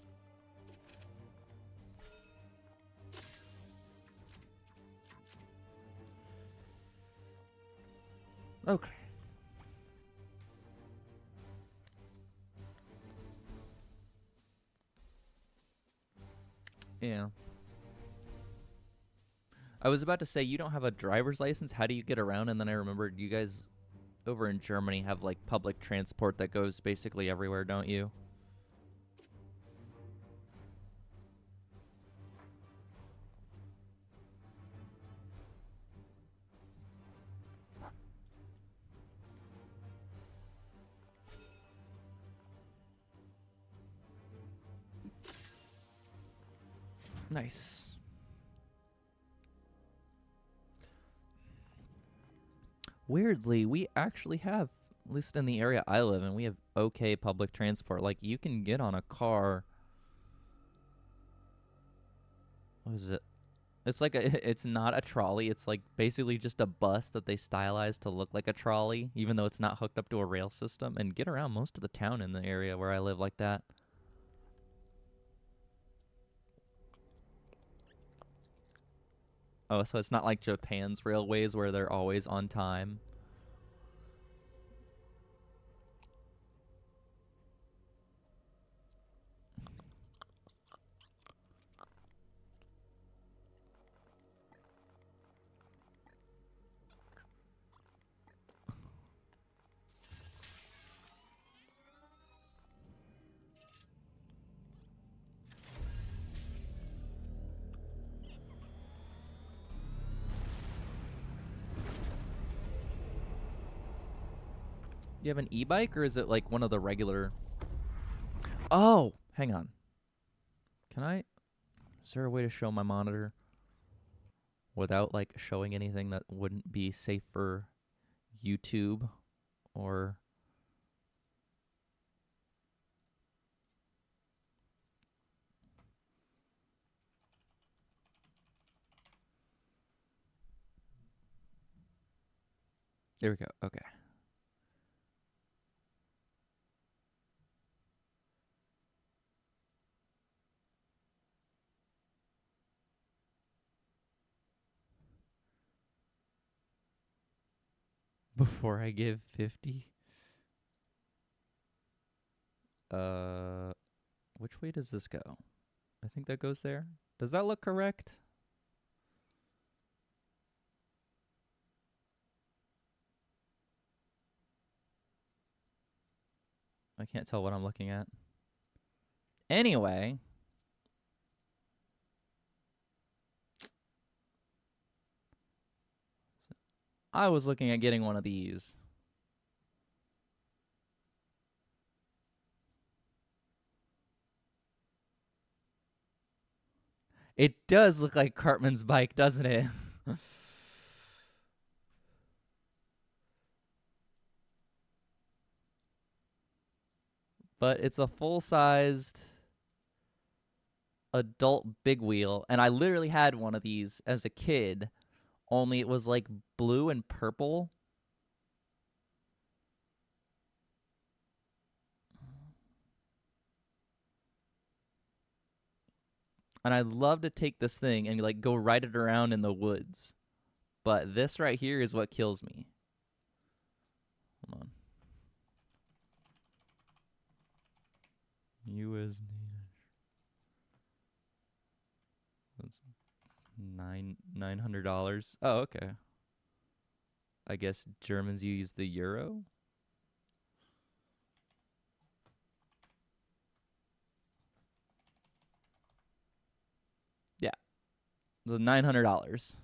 Okay. Yeah. I was about to say, you don't have a driver's license. How do you get around? And then I remembered you guys over in Germany have like public transport that goes basically everywhere, don't you? Nice. Weirdly, we actually have, at least in the area I live in, we have okay public transport. Like, you can get on a car. What is it? It's like it's not a trolley. It's like basically just a bus that they stylized to look like a trolley, even though it's not hooked up to a rail system, and get around most of the town in the area where I live like that. Oh, so it's not like Japan's railways where they're always on time. Do you have an e-bike, or is it like one of the regular? Oh, hang on. Can I? Is there a way to show my monitor without like showing anything that wouldn't be safe for YouTube or? There we go. Okay. Before I give 50. Which way does this go? I think that goes there. Does that look correct? I can't tell what I'm looking at. Anyway. I was looking at getting one of these. It does look like Cartman's bike, doesn't it? But it's a full-sized adult big wheel, and I literally had one of these as a kid, only it was like blue and purple. And I'd love to take this thing and like go ride it around in the woods. But this right here is what kills me. Hold on. US. $900. Oh, okay. I guess Germans use the euro. Yeah, the $900.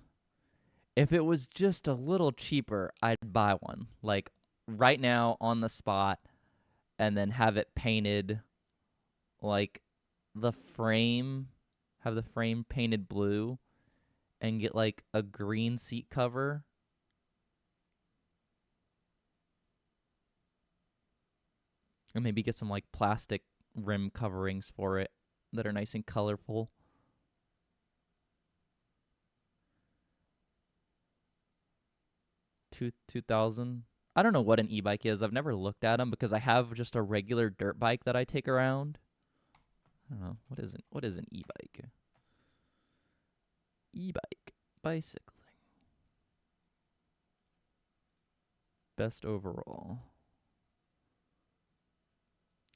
If it was just a little cheaper, I'd buy one. Like right now on the spot, and then have it painted, like the frame, have the frame painted blue, and get like a green seat cover. And maybe get some like plastic rim coverings for it that are nice and colorful. Two thousand. I don't know what an e-bike is. I've never looked at them because I have just a regular dirt bike that I take around. I don't know what is an e-bike. E-bike, bicycling. Best overall.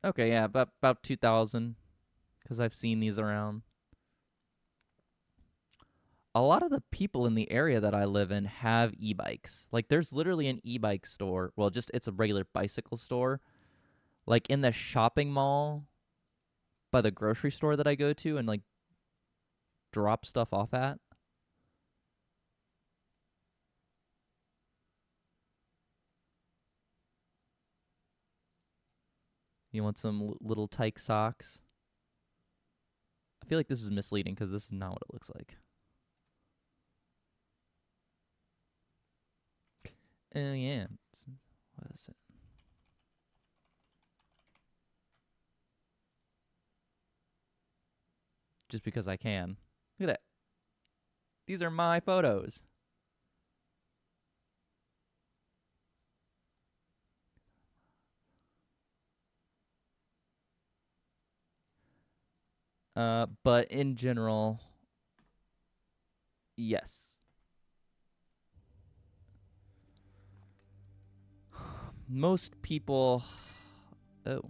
Okay, yeah, about 2,000 because I've seen these around. A lot of the people in the area that I live in have e-bikes. Like there's literally an e-bike store. Well, just it's a regular bicycle store. Like in the shopping mall by the grocery store that I go to and like drop stuff off at. You want some little tyke socks? I feel like this is misleading because this is not what it looks like. Oh, yeah. What is it? Just because I can. Look at that. These are my photos. But in general, yes. Most people... Oh.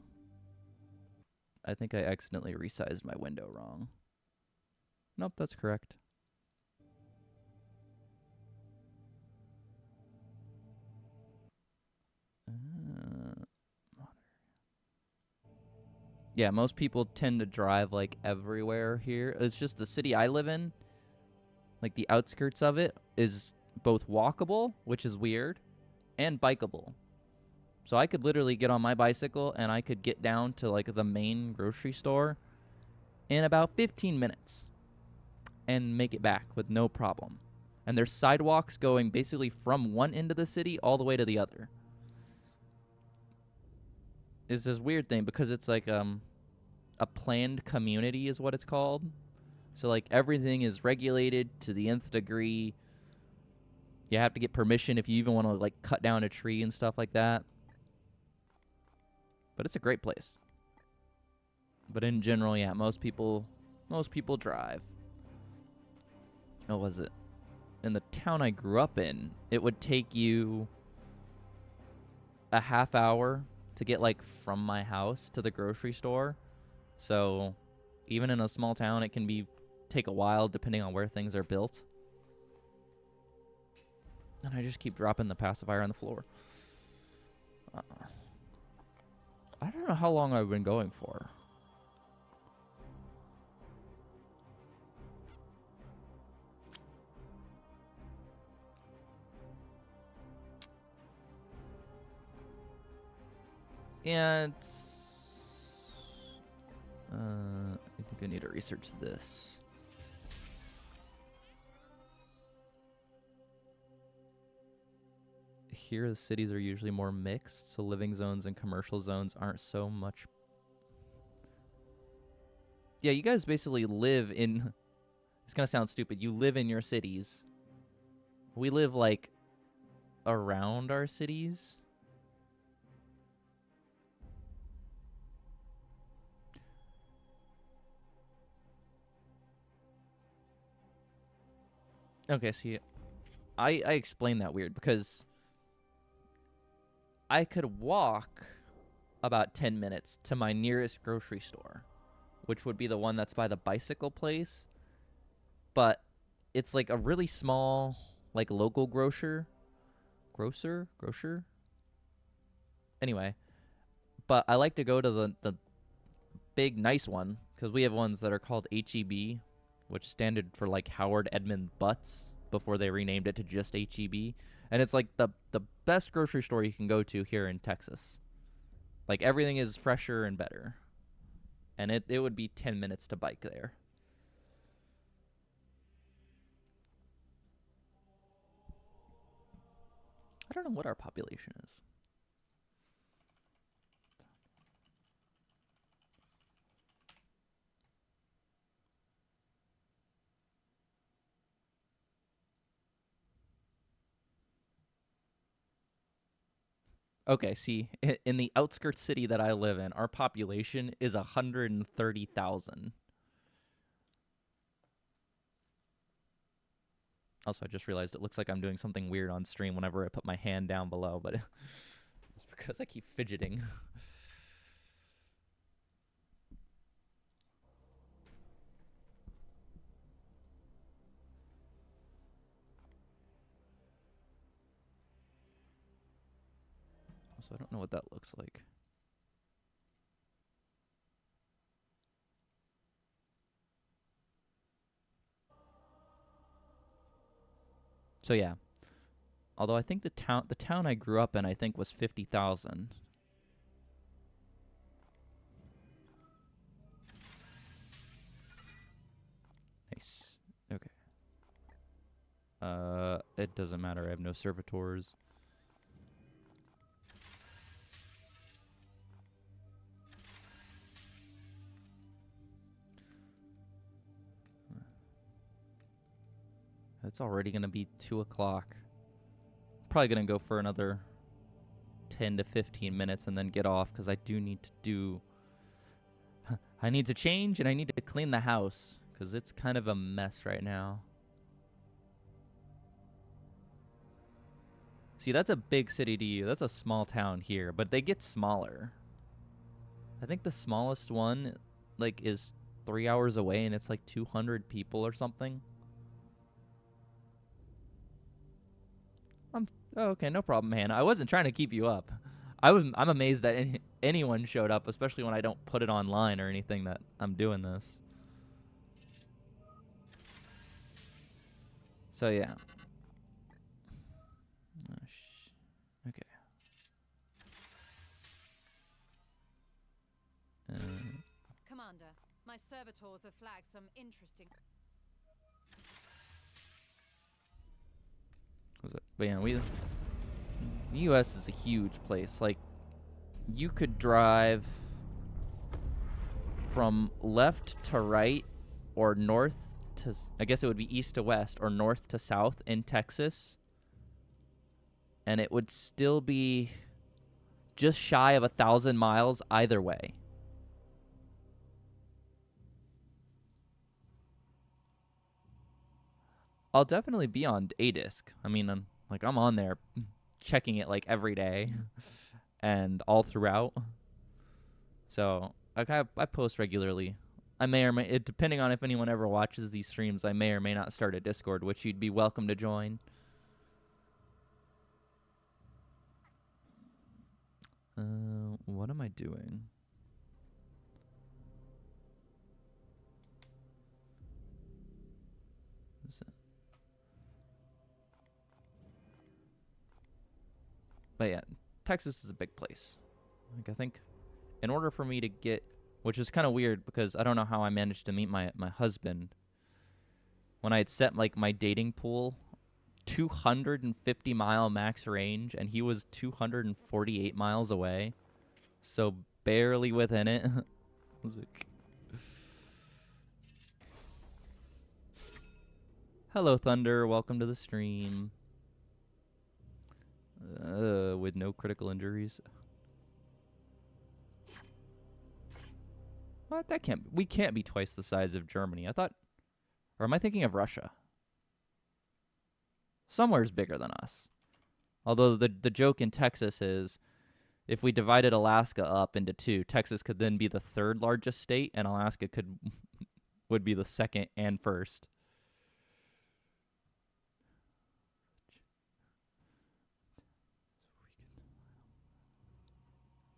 I think I accidentally resized my window wrong. Nope, that's correct. Yeah, most people tend to drive like everywhere here. It's just the city I live in, like the outskirts of it, is both walkable, which is weird, and bikeable. So I could literally get on my bicycle and I could get down to like the main grocery store in about 15 minutes and make it back with no problem. And there's sidewalks going basically from one end of the city all the way to the other. It's this weird thing because it's like a planned community is what it's called. So like everything is regulated to the nth degree. You have to get permission if you even want to like cut down a tree and stuff like that. But it's a great place. But in general, yeah, most people drive. What was it? In the town I grew up in, it would take you a half hour to get like from my house to the grocery store. So even in a small town, it can take a while depending on where things are built. And I just keep dropping the pacifier on the floor. I don't know how long I've been going for. Yeah, it's... I think I need to research this. Here, the cities are usually more mixed, so living zones and commercial zones aren't so much... Yeah, you guys basically live in... It's gonna sound stupid. You live in your cities. We live, like, around our cities. Okay, see, I explained that weird because I could walk about 10 minutes to my nearest grocery store, which would be the one that's by the bicycle place. But it's like a really small, like local grocer. Anyway, but I like to go to the big nice one because we have ones that are called HEB, which standard for like Howard Edmund Butts before they renamed it to just HEB, and it's like the best grocery store you can go to here in Texas. Like everything is fresher and better, and it would be 10 minutes to bike there. I don't know what our population is. Okay, see, in the outskirts city that I live in, our population is 130,000. Also, I just realized it looks like I'm doing something weird on stream whenever I put my hand down below, but it's because I keep fidgeting. Also, I don't know what that looks like. So yeah. Although I think the town I grew up in, I think, was 50,000. Nice. Okay. It doesn't matter. I have no servitors. It's already gonna be 2 o'clock. Probably gonna go for another 10 to 15 minutes and then get off because I do need to do. I need to change and I need to clean the house because it's kind of a mess right now. See, that's a big city to you. That's a small town here, but they get smaller. I think the smallest one, like, is 3 hours away and it's like 200 people or something. Oh, okay, no problem, man. I wasn't trying to keep you up. I'm amazed that anyone showed up, especially when I don't put it online or anything that I'm doing this. So yeah. Okay. Commander, my servitors have flagged some interesting. But yeah, the U.S. is a huge place. Like, you could drive from left to right or north to, I guess it would be east to west or north to south in Texas, and it would still be just shy of 1,000 miles either way. I'll definitely be on A-Disc. I mean, I'm on there checking it like every day and all throughout. So I post regularly. I may or may, depending on if anyone ever watches these streams, I may or may not start a Discord, which you'd be welcome to join. What am I doing? But yeah, Texas is a big place. Like, I think in order for me to get, which is kind of weird because I don't know how I managed to meet my husband. When I had set like my dating pool 250 mile max range and he was 248 miles away. So barely within it. I was like, hello Thunder, welcome to the stream. With no critical injuries. What? We can't be twice the size of Germany. I thought, or am I thinking of Russia? Somewhere's bigger than us. Although the joke in Texas is, if we divided Alaska up into two, Texas could then be the third largest state, and Alaska would be the second and first.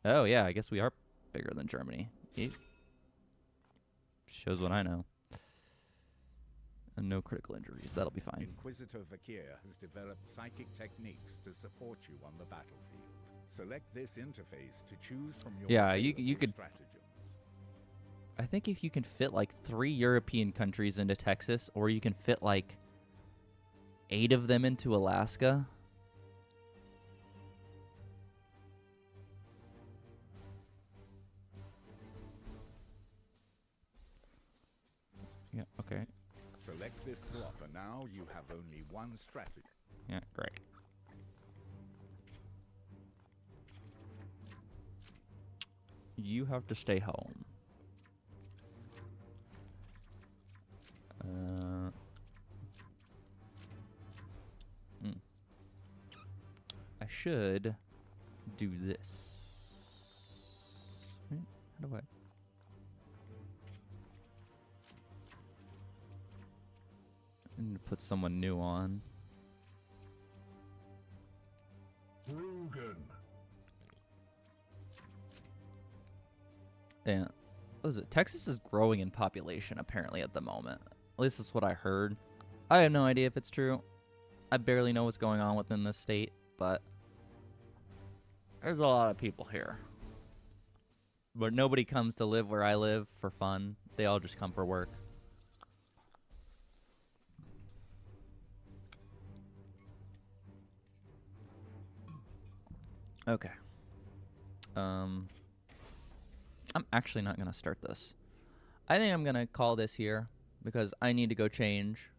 Oh, yeah, I guess we are bigger than Germany. It shows what I know. And no critical injuries. That'll be fine. Inquisitor Vakir has developed psychic techniques to support you on the battlefield. Select this interface to choose from your Yeah, you available could... stratagems. I think if you can fit like 3 European countries into Texas, or you can fit like 8 of them into Alaska. Yeah, okay. Select this slot. For now, you have only one strategy. Yeah, great. You have to stay home. I should do this. Right? How do I? I need to put someone new on. Rugen. Yeah. What is it? Texas is growing in population apparently at the moment. At least that's what I heard. I have no idea if it's true. I barely know what's going on within this state, but there's a lot of people here. But nobody comes to live where I live for fun. They all just come for work. Okay. I'm actually not going to start this. I think I'm going to call this here because I need to go change.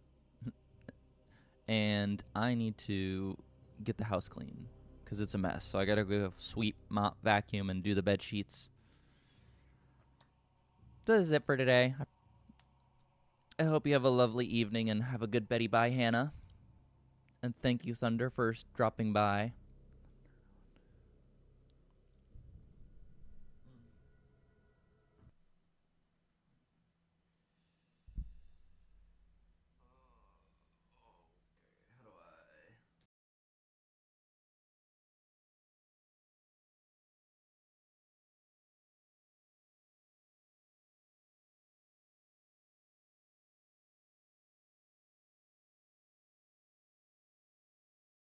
And I need to get the house clean because it's a mess. So I got to go sweep, mop, vacuum, and do the bed sheets. So this is it for today. I hope you have a lovely evening and have a good Betty Bye, Hannah. And thank you, Thunder, for dropping by.